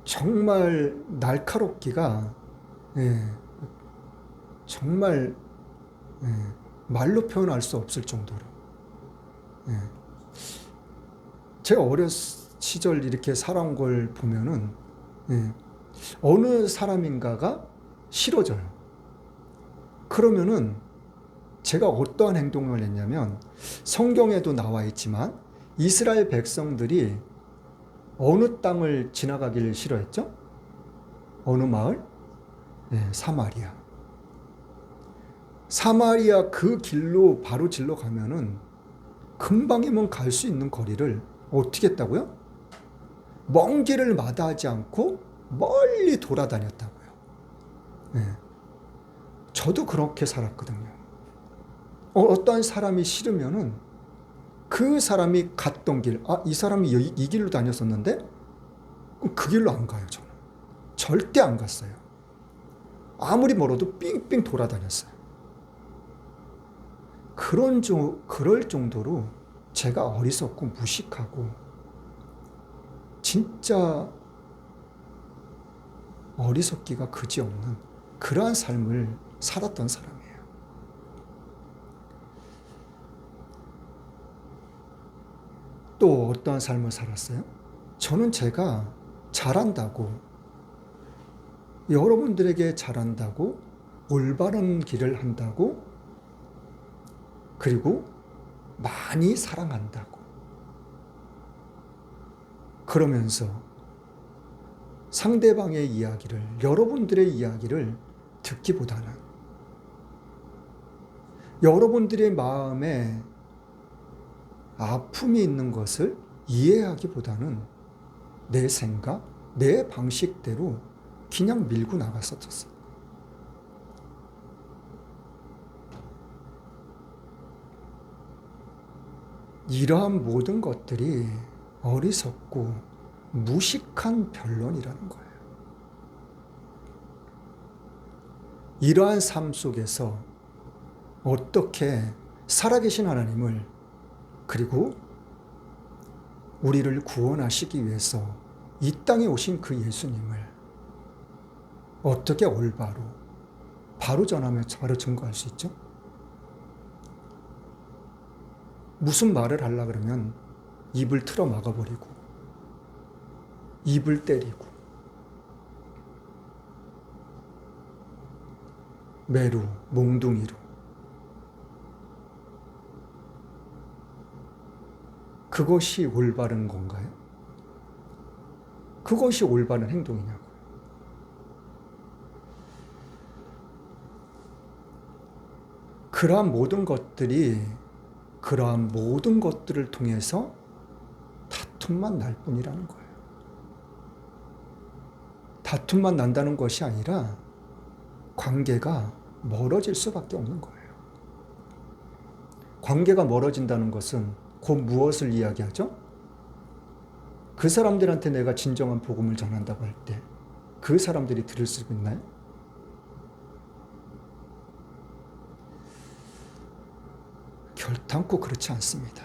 정말 날카롭기가 정말 말로 표현할 수 없을 정도로 제가 어렸을 시절 이렇게 살아온 걸 보면은 어느 사람인가가 싫어져요. 그러면은 제가 어떠한 행동을 했냐면 성경에도 나와 있지만 이스라엘 백성들이 어느 땅을 지나가기를 싫어했죠? 어느 마을? 사마리아. 사마리아 그 길로 바로 질러 가면은 금방이면 갈 수 있는 거리를 어떻게 했다고요? 먼 길을 마다하지 않고 멀리 돌아다녔다고요. 저도 그렇게 살았거든요. 어떤 사람이 싫으면은 그 사람이 갔던 길, 이 사람이 이 길로 다녔었는데 그 길로 안 가요. 저는 절대 안 갔어요. 아무리 멀어도 삥삥 돌아다녔어요. 그럴 정도로 제가 어리석고 무식하고 진짜 어리석기가 그지없는 그러한 삶을 살았던 사람이에요. 또 어떠한 삶을 살았어요? 저는 제가 잘한다고, 여러분들에게 잘한다고, 올바른 길을 한다고, 그리고 많이 사랑한다고, 그러면서 상대방의 이야기를, 여러분들의 이야기를 듣기보다는 여러분들의 마음에 아픔이 있는 것을 이해하기보다는 내 생각, 내 방식대로 그냥 밀고 나갔었어요. 이러한 모든 것들이 어리석고 무식한 변론이라는 거예요. 이러한 삶 속에서 어떻게 살아계신 하나님을, 그리고 우리를 구원하시기 위해서 이 땅에 오신 그 예수님을 어떻게 올바로 바로 전하며 바로 증거할 수 있죠? 무슨 말을 하려 그러면 입을 틀어 막아버리고 입을 때리고 매루 몽둥이로 그것이 올바른 건가요? 그것이 올바른 행동이냐고요. 그러한 모든 것들을 통해서 다툼만 날 뿐이라는 거예요. 다툼만 난다는 것이 아니라 관계가 멀어질 수밖에 없는 거예요. 관계가 멀어진다는 것은 곧 무엇을 이야기하죠? 그 사람들한테 내가 진정한 복음을 전한다고 할 때 그 사람들이 들을 수 있나요? 결단코 그렇지 않습니다.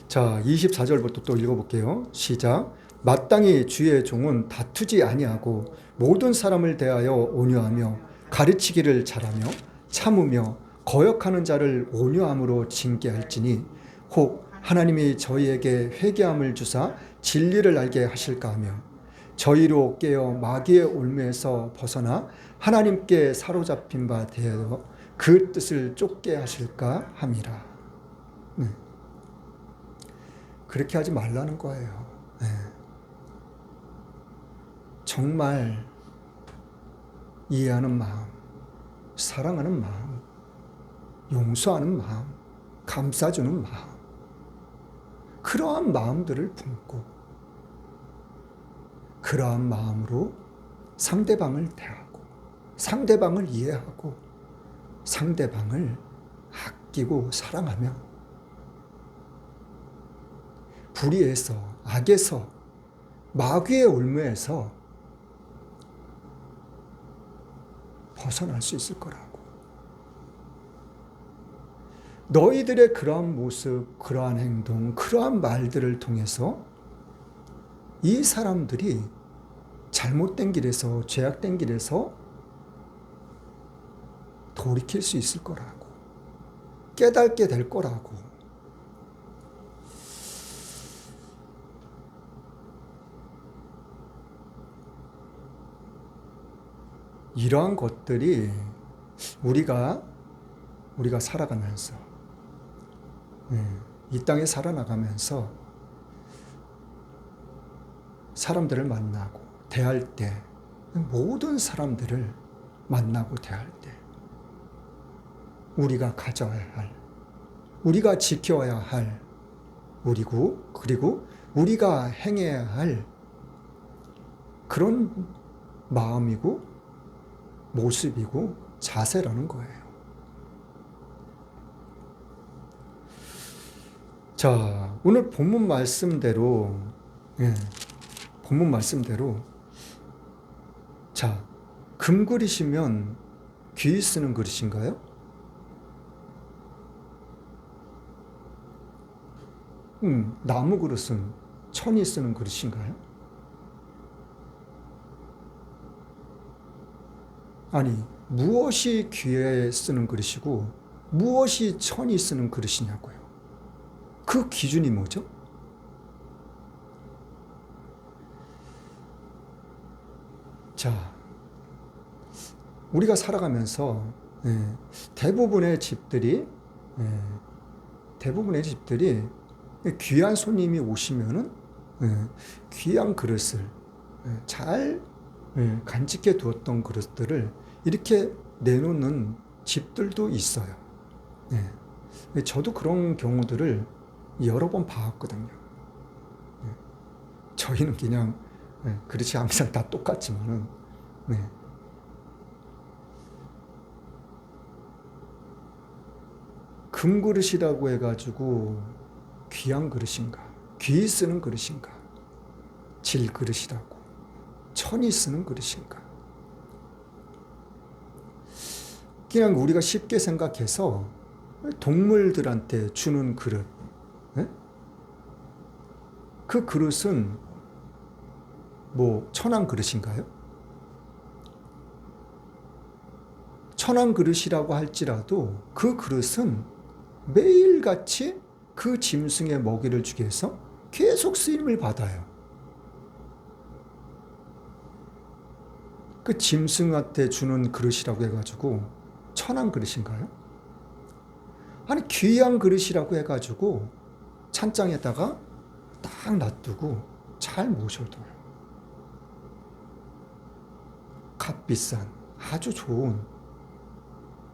자, 24절부터 또 읽어볼게요. 시작. 마땅히 주의 종은 다투지 아니하고 모든 사람을 대하여 온유하며 가르치기를 잘하며 참으며 거역하는 자를 온유함으로 징계할지니 혹 하나님이 저희에게 회개함을 주사 진리를 알게 하실까 하며 저희로 깨어 마귀의 올무에서 벗어나 하나님께 사로잡힌 바 되어 그 뜻을 쫓게 하실까 함이라. 그렇게 하지 말라는 거예요. 정말 이해하는 마음, 사랑하는 마음, 용서하는 마음, 감싸주는 마음, 그러한 마음들을 품고 그러한 마음으로 상대방을 대하고 상대방을 이해하고 상대방을 아끼고 사랑하며 불의에서 악에서 마귀의 올무에서 벗어날 수 있을 거라고. 너희들의 그러한 모습, 그러한 행동, 그러한 말들을 통해서 이 사람들이 잘못된 길에서, 죄악된 길에서 돌이킬 수 있을 거라고. 깨닫게 될 거라고. 이러한 것들이 우리가 살아가면서, 이 땅에 살아나가면서 사람들을 만나고 대할 때, 모든 사람들을 만나고 대할 때 우리가 가져야 할, 우리가 지켜야 할, 그리고 우리가 행해야 할 그런 마음이고 모습이고 자세라는 거예요. 자, 오늘 본문 말씀대로, 자, 금 그릇이면 귀 쓰는 그릇인가요? 나무 그릇은 천이 쓰는 그릇인가요? 아니, 무엇이 귀에 쓰는 그릇이고 무엇이 천이 쓰는 그릇이냐고요. 그 기준이 뭐죠? 자, 우리가 살아가면서 대부분의 집들이 귀한 손님이 오시면은 귀한 그릇을 잘 간직해 두었던 그릇들을 이렇게 내놓는 집들도 있어요. 저도 그런 경우들을 여러 번 봐왔거든요. 저희는 그냥 그릇이 항상 다 똑같지만은 금그릇이라고 해가지고 귀한 그릇인가, 귀 쓰는 그릇인가, 질그릇이라고 천이 쓰는 그릇인가. 그냥 우리가 쉽게 생각해서 동물들한테 주는 그릇, 그 그릇은 뭐 천한 그릇인가요? 천한 그릇이라고 할지라도 그 그릇은 매일같이 그 짐승에 먹이를 주기 위해서 계속 쓰임을 받아요. 그 짐승한테 주는 그릇이라고 해가지고 천한 그릇인가요? 아니, 귀한 그릇이라고 해가지고 찬장에다가 딱 놔두고 잘 모셔둬요. 값비싼, 아주 좋은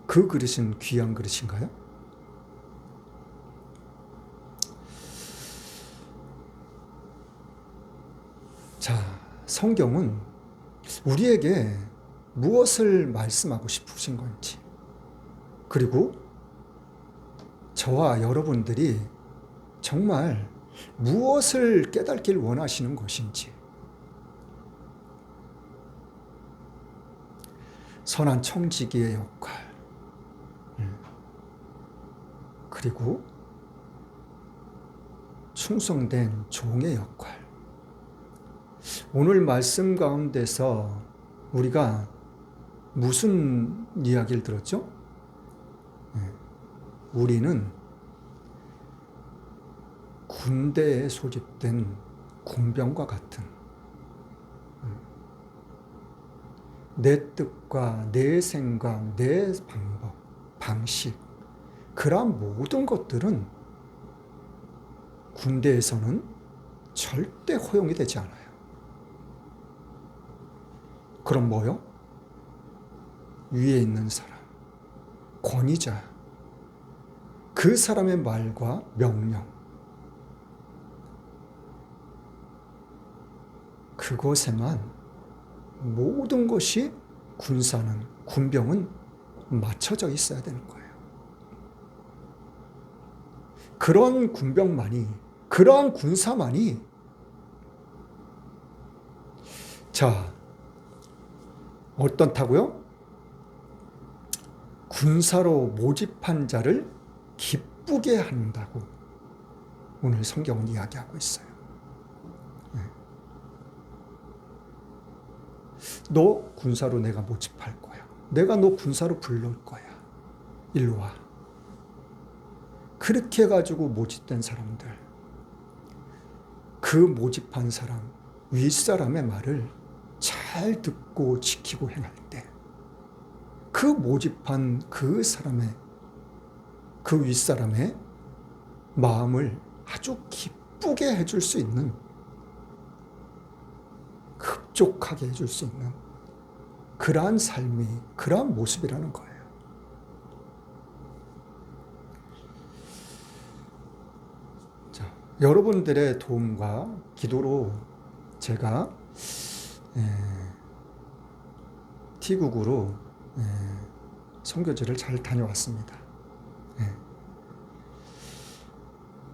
그 그릇은 귀한 그릇인가요? 자, 성경은 우리에게 무엇을 말씀하고 싶으신 건지, 그리고 저와 여러분들이 정말 무엇을 깨닫길 원하시는 것인지, 선한 청지기의 역할, 그리고 충성된 종의 역할. 오늘 말씀 가운데서 우리가 무슨 이야기를 들었죠? 우리는 군대에 소집된 군병과 같은 내 뜻과 내 생각, 내 방법, 방식, 그러한 모든 것들은 군대에서는 절대 허용이 되지 않아요. 그럼 뭐요? 위에 있는 사람, 권위자, 그 사람의 말과 명령, 그것에만 모든 것이 군사는, 군병은 맞춰져 있어야 되는 거예요. 그런 군병만이, 그러한 군사만이, 자, 어떻다고요? 군사로 모집한 자를 기쁘게 한다고 오늘 성경은 이야기하고 있어요. 너 군사로 내가 모집할 거야. 내가 너 군사로 부를 거야. 일로 와. 그렇게 해가지고 모집된 사람들, 그 모집한 사람, 윗사람의 말을 잘 듣고 지키고 행할 때, 그 모집한 그 사람의, 그 윗사람의 마음을 아주 기쁘게 해줄 수 있는, 흡족하게 해줄 수 있는 그러한 삶이, 그러한 모습이라는 거예요. 자, 여러분들의 도움과 기도로 제가 T국으로 선교지를 잘 다녀왔습니다.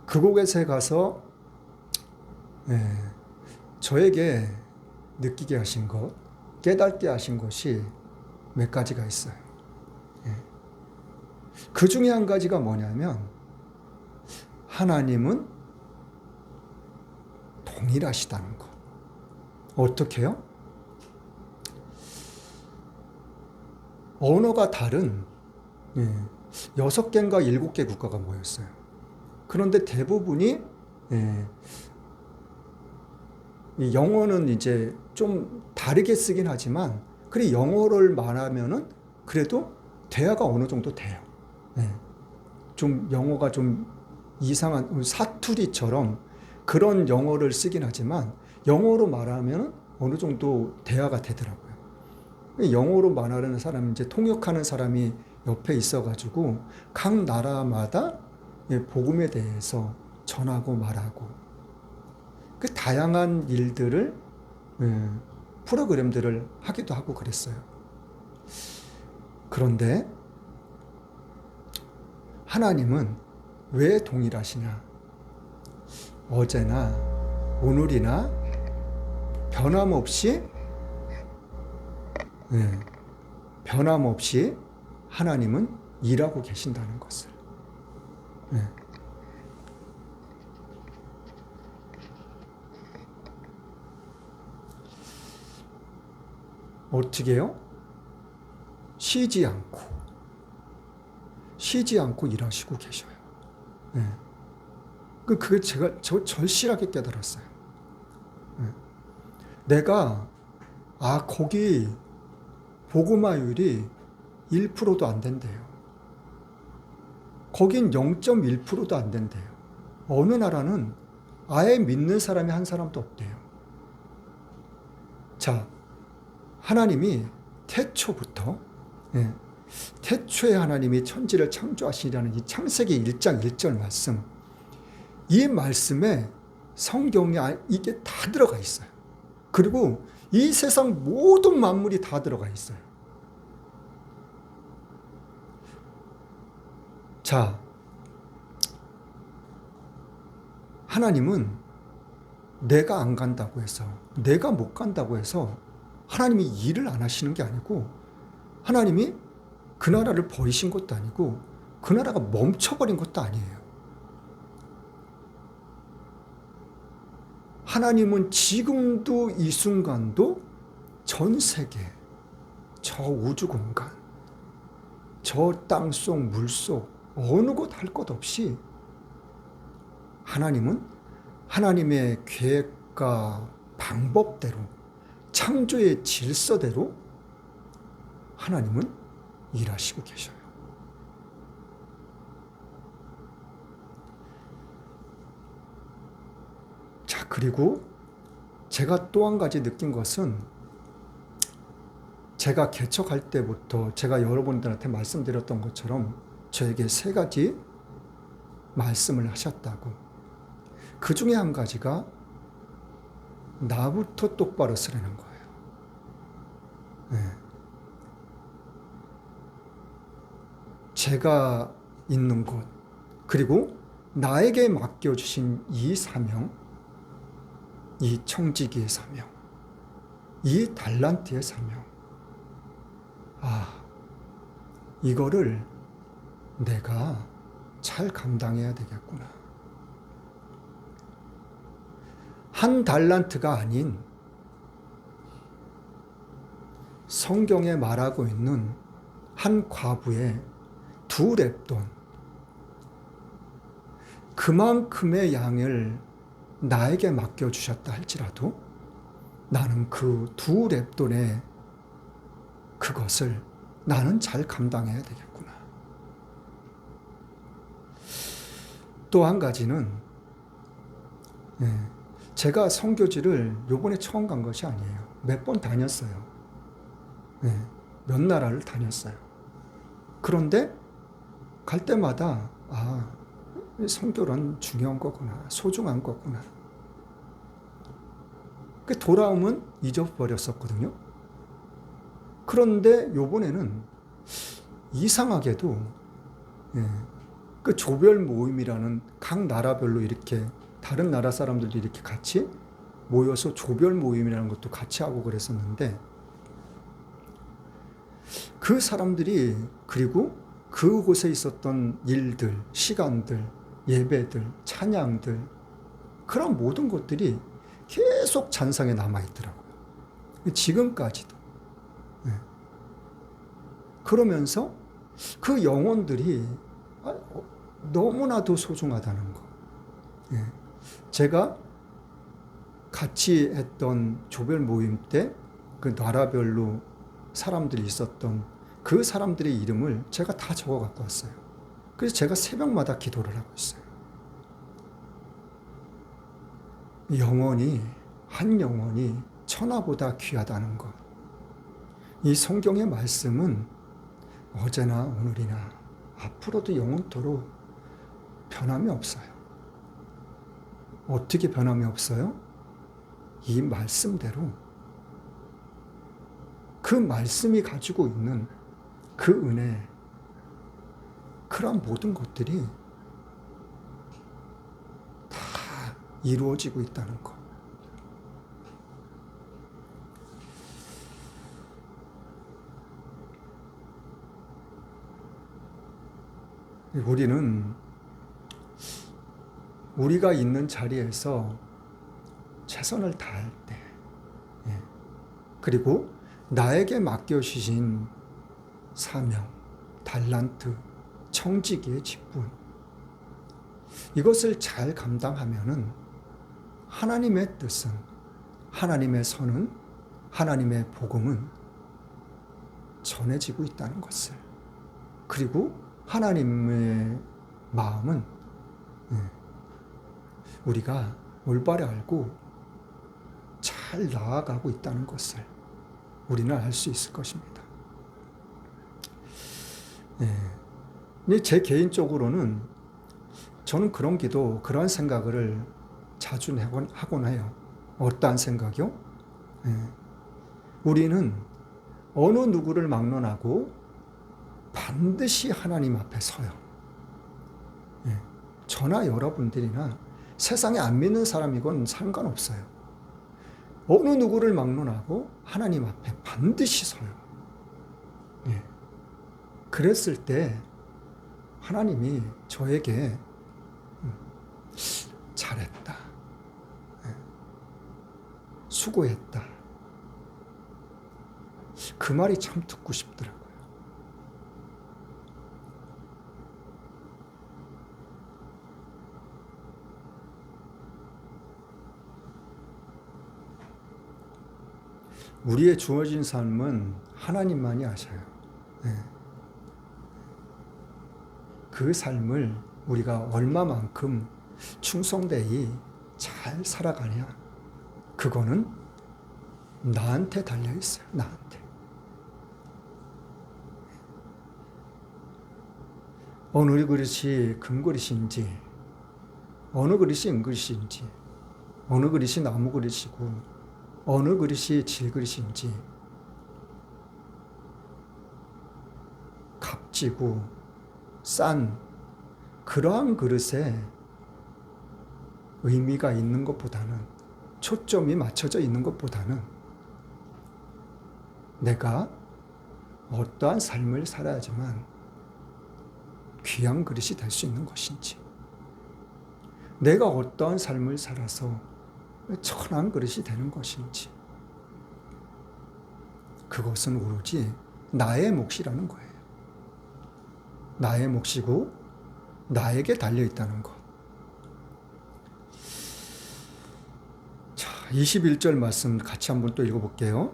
그곳에 가서 저에게 느끼게 하신 것, 깨닫게 하신 것이 몇 가지가 있어요. 그 중에 한 가지가 뭐냐면, 하나님은 동일하시다는 것. 어떻게요? 언어가 다른 6개인가 7개 국가가 모였어요. 그런데 대부분이 이 영어는 이제 좀 다르게 쓰긴 하지만, 그래 영어를 말하면은 그래도 대화가 어느 정도 돼요. 좀 영어가 좀 이상한 사투리처럼 그런 영어를 쓰긴 하지만 영어로 말하면 어느 정도 대화가 되더라고요. 영어로 말하는 사람, 이제 통역하는 사람이 옆에 있어가지고 각 나라마다 복음에 대해서 전하고 말하고, 그 다양한 일들을, 프로그램들을 하기도 하고 그랬어요. 그런데 하나님은 왜 동일하시냐? 어제나 오늘이나 변함없이 하나님은 일하고 계신다는 것을. 어떻게 해요? 쉬지 않고 일하시고 계셔요. 그게 제가 절실하게 깨달았어요. 내가, 거기 복음화율이 1%도 안 된대요. 거긴 0.1%도 안 된대요. 어느 나라는 아예 믿는 사람이 한 사람도 없대요. 자, 하나님이 태초부터, 태초에 하나님이 천지를 창조하시라는 이 창세기 1장 1절 말씀, 이 말씀에 성경에 이게 다 들어가 있어요. 그리고 이 세상 모든 만물이 다 들어가 있어요. 자, 하나님은 내가 안 간다고 해서, 내가 못 간다고 해서 하나님이 일을 안 하시는 게 아니고, 하나님이 그 나라를 버리신 것도 아니고, 그 나라가 멈춰버린 것도 아니에요. 하나님은 지금도 이 순간도 전 세계, 저 우주 공간, 저 땅속 물속 어느 곳 할 것 없이 하나님은 하나님의 계획과 방법대로 창조의 질서대로 하나님은 일하시고 계셔요. 자, 그리고 제가 또 한 가지 느낀 것은 제가 개척할 때부터 제가 여러분들한테 말씀드렸던 것처럼 저에게 3가지 말씀을 하셨다고. 그 중에 한 가지가 나부터 똑바로 쓰라는 거예요. 네. 제가 있는 곳, 그리고 나에게 맡겨주신 이 사명, 이 청지기의 사명, 이 달란트의 사명. 이거를 내가 잘 감당해야 되겠구나. 한 달란트가 아닌 성경에 말하고 있는 한 과부의 2렙돈, 그만큼의 양을 나에게 맡겨주셨다 할지라도 나는 그 2렙돈의 그것을 나는 잘 감당해야 되겠구나. 또 한 가지는 제가 선교지를 요번에 처음 간 것이 아니에요. 몇 번 다녔어요. 몇 나라를 다녔어요. 그런데 갈 때마다 선교란 중요한 거구나, 소중한 거구나. 돌아오면 잊어버렸었거든요. 그런데 요번에는 이상하게도 그 조별 모임이라는 각 나라별로 이렇게 다른 나라 사람들도 이렇게 같이 모여서 조별 모임이라는 것도 같이 하고 그랬었는데, 그 사람들이, 그리고 그곳에 있었던 일들, 시간들, 예배들, 찬양들, 그런 모든 것들이 계속 잔상에 남아있더라고요. 지금까지도. 그러면서 그 영혼들이 너무나도 소중하다는 거. 제가 같이 했던 조별 모임 때 그 나라별로 사람들이 있었던 그 사람들의 이름을 제가 다 적어 갖고 왔어요. 그래서 제가 새벽마다 기도를 하고 있어요. 한 영혼이 천하보다 귀하다는 것. 이 성경의 말씀은 어제나 오늘이나 앞으로도 영원토록 변함이 없어요. 어떻게 변함이 없어요? 이 말씀대로, 그 말씀이 가지고 있는 그 은혜, 그런 모든 것들이 다 이루어지고 있다는 것. 우리는 우리가 있는 자리에서 최선을 다할 때, 그리고 나에게 맡겨주신 사명, 달란트, 청지기의 직분, 이것을 잘 감당하면은 하나님의 뜻은, 하나님의 선은, 하나님의 복음은 전해지고 있다는 것을, 그리고 하나님의 마음은 우리가 올바로 알고 잘 나아가고 있다는 것을 우리는 알 수 있을 것입니다. 제 개인적으로는 저는 그런 기도, 그런 생각을 자주 하곤 해요. 어떠한 생각이요? 우리는 어느 누구를 막론하고 반드시 하나님 앞에 서요. 저나 여러분들이나 세상에 안 믿는 사람이건 상관없어요. 어느 누구를 막론하고 하나님 앞에 반드시 서요. 그랬을 때 하나님이 저에게 잘했다, 수고했다, 그 말이 참 듣고 싶더라고요. 우리의 주어진 삶은 하나님만이 아셔요. 네. 그 삶을 우리가 얼마만큼 충성되이 잘 살아가냐, 그거는 나한테 달려 있어요. 나한테. 어느 그릇이 금그릇인지, 어느 그릇이 은그릇인지, 어느 그릇이 나무 그릇이고, 어느 그릇이 질그릇인지, 값지고 싼 그러한 그릇에 의미가 있는 것보다는, 초점이 맞춰져 있는 것보다는 내가 어떠한 삶을 살아야지만 귀한 그릇이 될 수 있는 것인지, 내가 어떠한 삶을 살아서 천한 그릇이 되는 것인지, 그것은 오로지 나의 몫이라는 거예요. 나의 몫이고 나에게 달려있다는 것. 자, 21절 말씀 같이 한번 또 읽어볼게요.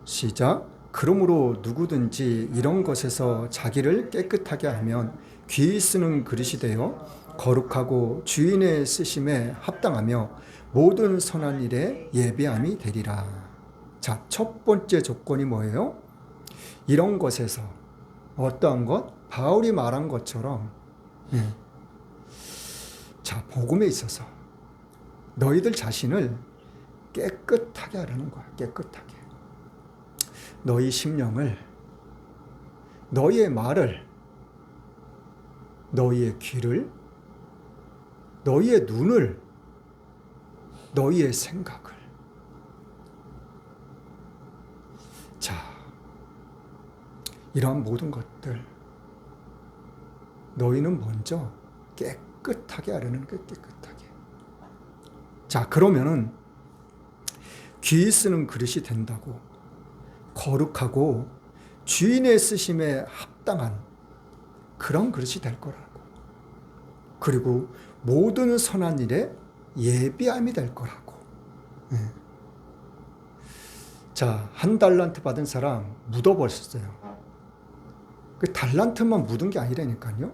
시작. 그러므로 누구든지 이런 것에서 자기를 깨끗하게 하면 귀히 쓰는 그릇이 되어 거룩하고 주인의 쓰심에 합당하며 모든 선한 일에 예비함이 되리라. 자, 첫 번째 조건이 뭐예요? 이런 것에서, 어떠한 것? 바울이 말한 것처럼, 자, 복음에 있어서 너희들 자신을 깨끗하게 하라는 거야. 깨끗하게. 너희 심령을, 너희의 말을, 너희의 귀를, 너희의 눈을, 너희의 생각을. 자, 이러한 모든 것들 너희는 먼저 깨끗하게 하려는 게 깨끗하게. 자, 그러면은 귀히 쓰는 그릇이 된다고, 거룩하고 주인의 쓰심에 합당한 그런 그릇이 될 거라고. 그리고 모든 선한 일에 예비함이 될 거라고. 자, 한 달란트 받은 사람 묻어버렸어요. 그 달란트만 묻은 게 아니라니까요.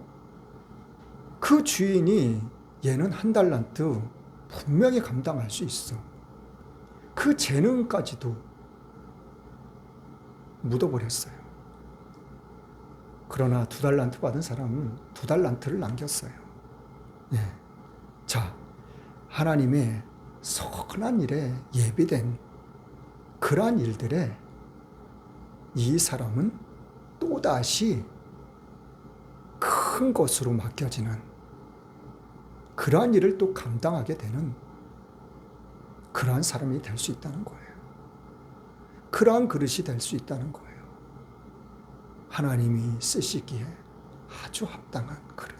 그 주인이 얘는 한 달란트 분명히 감당할 수 있어. 그 재능까지도 묻어버렸어요. 그러나 2달란트 받은 사람은 2달란트를 남겼어요. 예. 자, 하나님의 선한 일에 예비된 그러한 일들에 이 사람은 또다시 큰 것으로 맡겨지는 그러한 일을 또 감당하게 되는 그러한 사람이 될 수 있다는 거예요. 그러한 그릇이 될 수 있다는 거예요. 하나님이 쓰시기에 아주 합당한 그릇.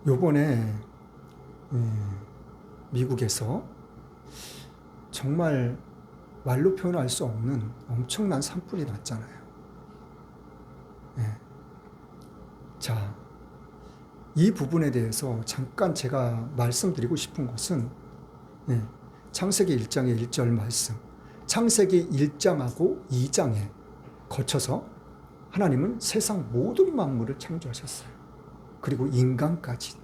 요번에 미국에서 정말 말로 표현할 수 없는 엄청난 산불이 났잖아요. 자, 이 부분에 대해서 잠깐 제가 말씀드리고 싶은 것은 창세기 1장의 1절 말씀, 창세기 1장하고 2장에 거쳐서 하나님은 세상 모든 만물을 창조하셨어요. 그리고 인간까지.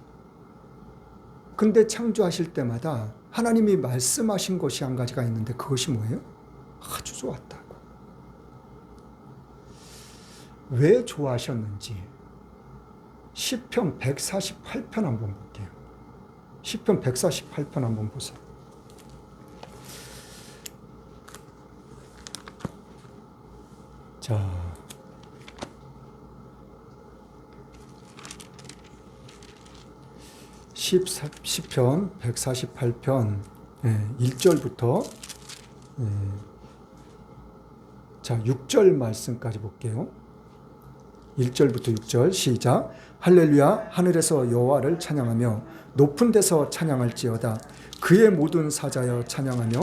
근데 창조하실 때마다 하나님이 말씀하신 것이 한 가지가 있는데 그것이 뭐예요? 아주 좋았다고. 왜 좋아하셨는지 시편 148편 한번 볼게요. 시편 148편 한번 보세요. 자, 시편 148편 1절부터 자 6절 말씀까지 볼게요. 1절부터 6절 시작. 할렐루야. 하늘에서 여호와를 찬양하며 높은 데서 찬양할지어다. 그의 모든 사자여 찬양하며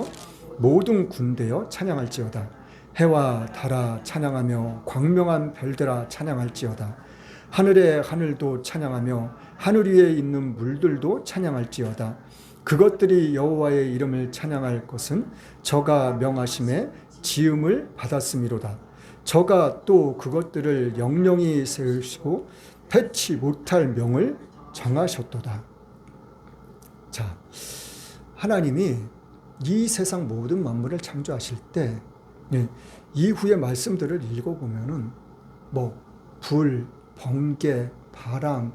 모든 군대여 찬양할지어다. 해와 달아 찬양하며 광명한 별들아 찬양할지어다. 하늘의 하늘도 찬양하며 하늘 위에 있는 물들도 찬양할지어다. 그것들이 여호와의 이름을 찬양할 것은 저가 명하심에 지음을 받았음이로다. 저가 또 그것들을 영영히 세우시고 패치 못할 명을 정하셨도다. 자, 하나님이 이 세상 모든 만물을 창조하실 때 이후의 말씀들을 읽어보면은 불, 번개, 바람,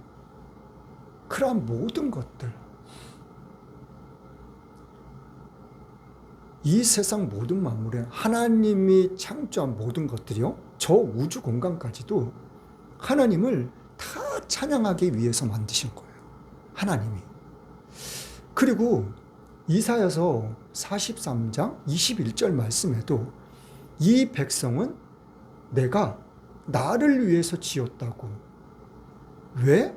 그러한 모든 것들, 이 세상 모든 만물에 하나님이 창조한 모든 것들이요, 저 우주 공간까지도 하나님을 다 찬양하기 위해서 만드신 거예요. 하나님이. 그리고 이사야서 43장 21절 말씀에도 이 백성은 내가 나를 위해서 지었다고, 왜?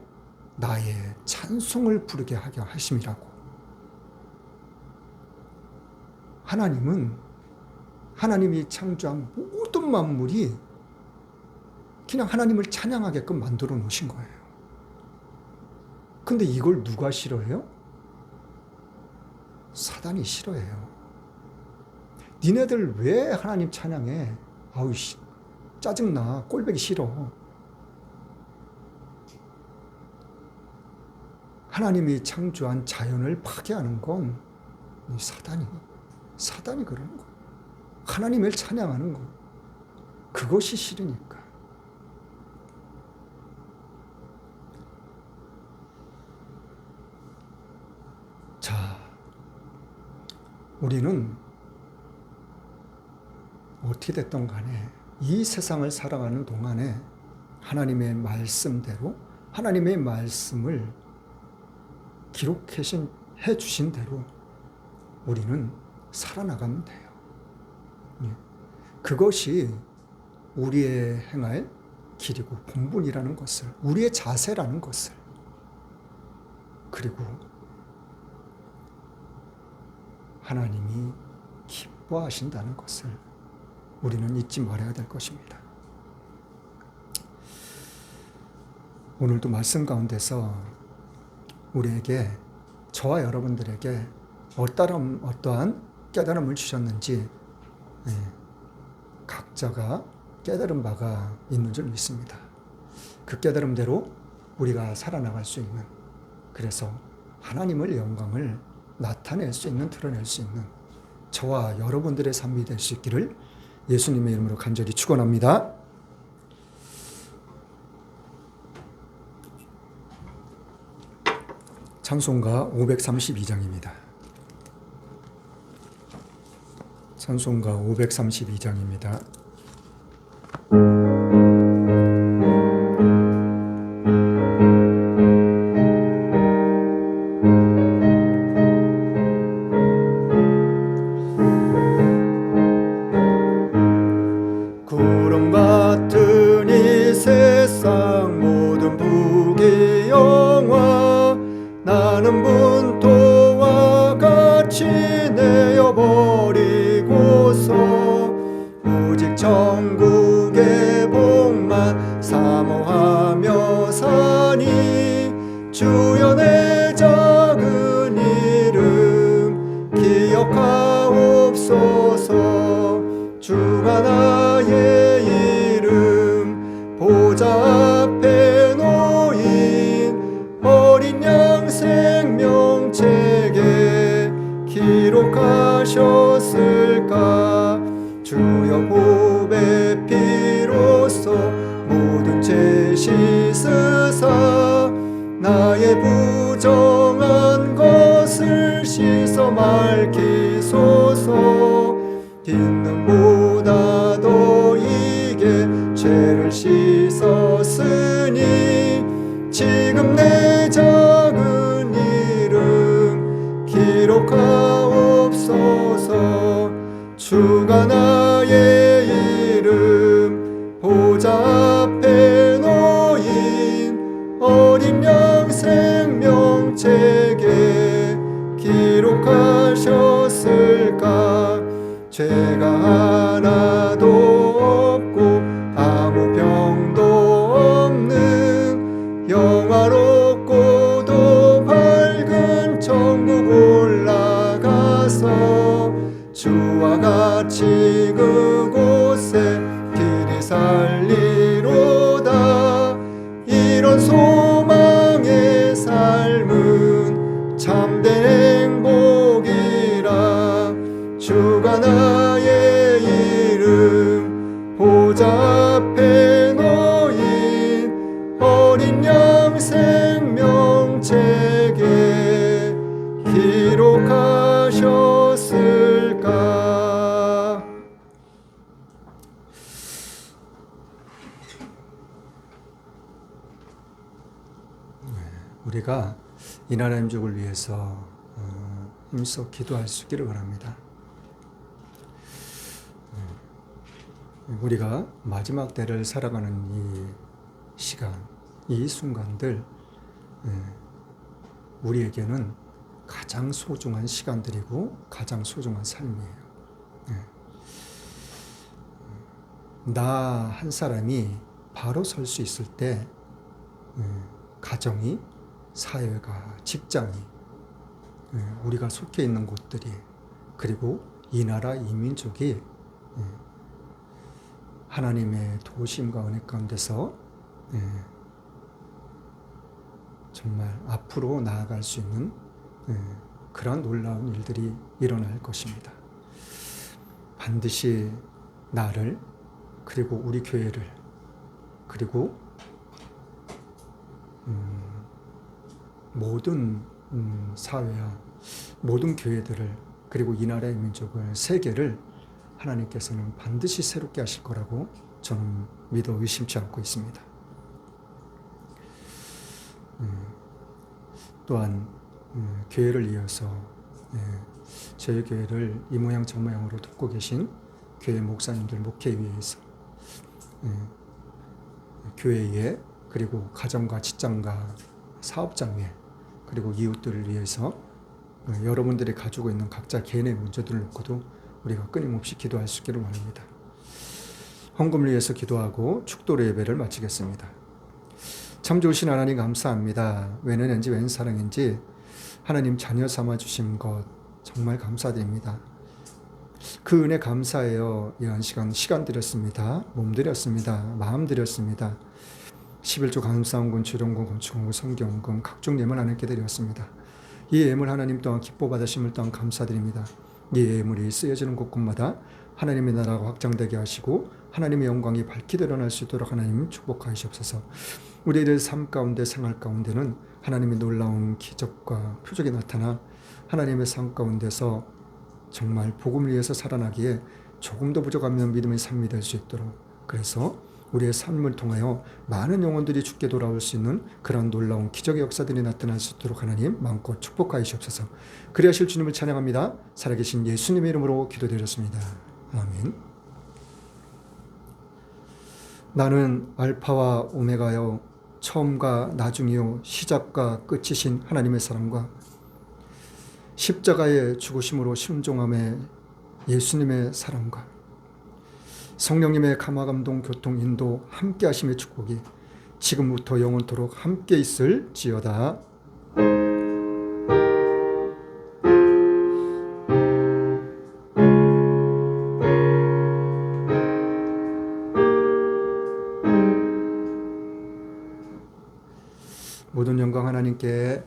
나의 찬송을 부르게 하게 하심이라고. 하나님이 창조한 모든 만물이 그냥 하나님을 찬양하게끔 만들어 놓으신 거예요. 근데 이걸 누가 싫어해요? 사단이 싫어해요. 니네들 왜 하나님 찬양해? 아우, 짜증나. 꼴보기 싫어. 하나님이 창조한 자연을 파괴하는 건 사단이 그러는 거예요. 하나님을 찬양하는 거. 그것이 싫으니까. 자, 우리는 어떻게 됐던 간에 이 세상을 살아가는 동안에 하나님의 말씀대로, 하나님의 말씀을 기록해 주신 대로 우리는 살아나가면 돼요. 그것이 우리의 행할 길이고 본분이라는 것을, 우리의 자세라는 것을, 그리고 하나님이 기뻐하신다는 것을 우리는 잊지 말아야 될 것입니다. 오늘도 말씀 가운데서 우리에게, 저와 여러분들에게 어떠한 깨달음을 주셨는지 각자가 깨달은 바가 있는 줄 믿습니다. 그 깨달음대로 우리가 살아나갈 수 있는, 그래서 하나님의 영광을 나타낼 수 있는, 드러낼 수 있는 저와 여러분들의 삶이 될 수 있기를 예수님의 이름으로 간절히 축원합니다. 찬송가 532장입니다. 찬송가 532장입니다. 구름 같은 이 세상 모든 부귀영화 나는 분토와 같이 내어버리고서 오직 천국의 복만 사모하며 사니 주여 내 작은 이름 기억하옵소서. 주가 나의 이름 보좌 앞에 놓인 어린 양 생명책에 기록하셨을까. 주여 보배 피로써 모든 죄 씻으사 나의 부정한 것을 씻어 맑히소서. 듣는 보다 더 이게 죄를 씻었으니 지금 내 작은 이름 기록하옵소서. 주가 나의 이름 보좌 앞에 놓인 어린 양 생명책에 기록하셨을까. 죄가 하나도 없고 아무 병 보좌 앞에 놓인 어린 양 생명책에 기록하셨을까? 우리가 이 나라 민족을 위해서 힘써 기도할 수 있기를 바랍니다. 우리가 마지막 때를 살아가는 이 시간, 이 순간들, 우리에게는 가장 소중한 시간들이고 가장 소중한 삶이에요. 나 한 사람이 바로 설 수 있을 때 가정이, 사회가, 직장이, 우리가 속해 있는 곳들이, 그리고 이 나라, 이 민족이 하나님의 도우심과 은혜 가운데서 정말 앞으로 나아갈 수 있는 그런 놀라운 일들이 일어날 것입니다. 반드시 나를, 그리고 우리 교회를, 그리고 모든 사회와 모든 교회들을, 그리고 이 나라의 민족을, 세계를 하나님께서는 반드시 새롭게 하실 거라고 저는 믿어 의심치 않고 있습니다. 또한 교회를 이어서 저희 교회를 이 모양 저 모양으로 돕고 계신 교회 목사님들, 목회위에서 교회에, 그리고 가정과 직장과 사업장에, 그리고 이웃들을 위해서 여러분들이 가지고 있는 각자 개인의 문제들을 놓고도 우리가 끊임없이 기도할 수 있기를 원합니다. 헌금을 위해서 기도하고 축도로 예배를 마치겠습니다. 참 좋으신 하나님 감사합니다. 웬 은혜인지 웬 사랑인지 하나님 자녀 삼아 주신 것 정말 감사드립니다. 그 은혜 감사해요. 이런 시간 드렸습니다. 몸 드렸습니다. 마음 드렸습니다. 11조 감사원금, 주령금, 건축원금, 성경금, 각종 예물 하나님께 드렸습니다. 이 예물 하나님 또한 기뻐 받으심을 또한 감사드립니다. 이 예물이 쓰여지는 곳곳마다 하나님의 나라가 확장되게 하시고 하나님의 영광이 밝히 드러날 수 있도록 하나님 축복하시옵소서. 우리들의 삶 가운데, 생활 가운데는 하나님의 놀라운 기적과 표적이 나타나 하나님의 삶 가운데서 정말 복음을 위해서 살아나기에 조금도 부족하면 믿음의 삶이 될 수 있도록, 그래서 우리의 삶을 통하여 많은 영혼들이 죽게 돌아올 수 있는 그런 놀라운 기적의 역사들이 나타날 수 있도록 하나님 마음껏 축복하시옵소서. 그리하실 주님을 찬양합니다. 살아계신 예수님의 이름으로 기도드렸습니다. 아멘. 나는 알파와 오메가요, 처음과 나중이요, 시작과 끝이신 하나님의 사랑과 십자가의 죽으심으로 순종함의 예수님의 사랑과 성령님의 감화감동, 교통, 인도, 함께 하심의 축복이 지금부터 영원토록 함께 있을지어다. 모든 영광 하나님께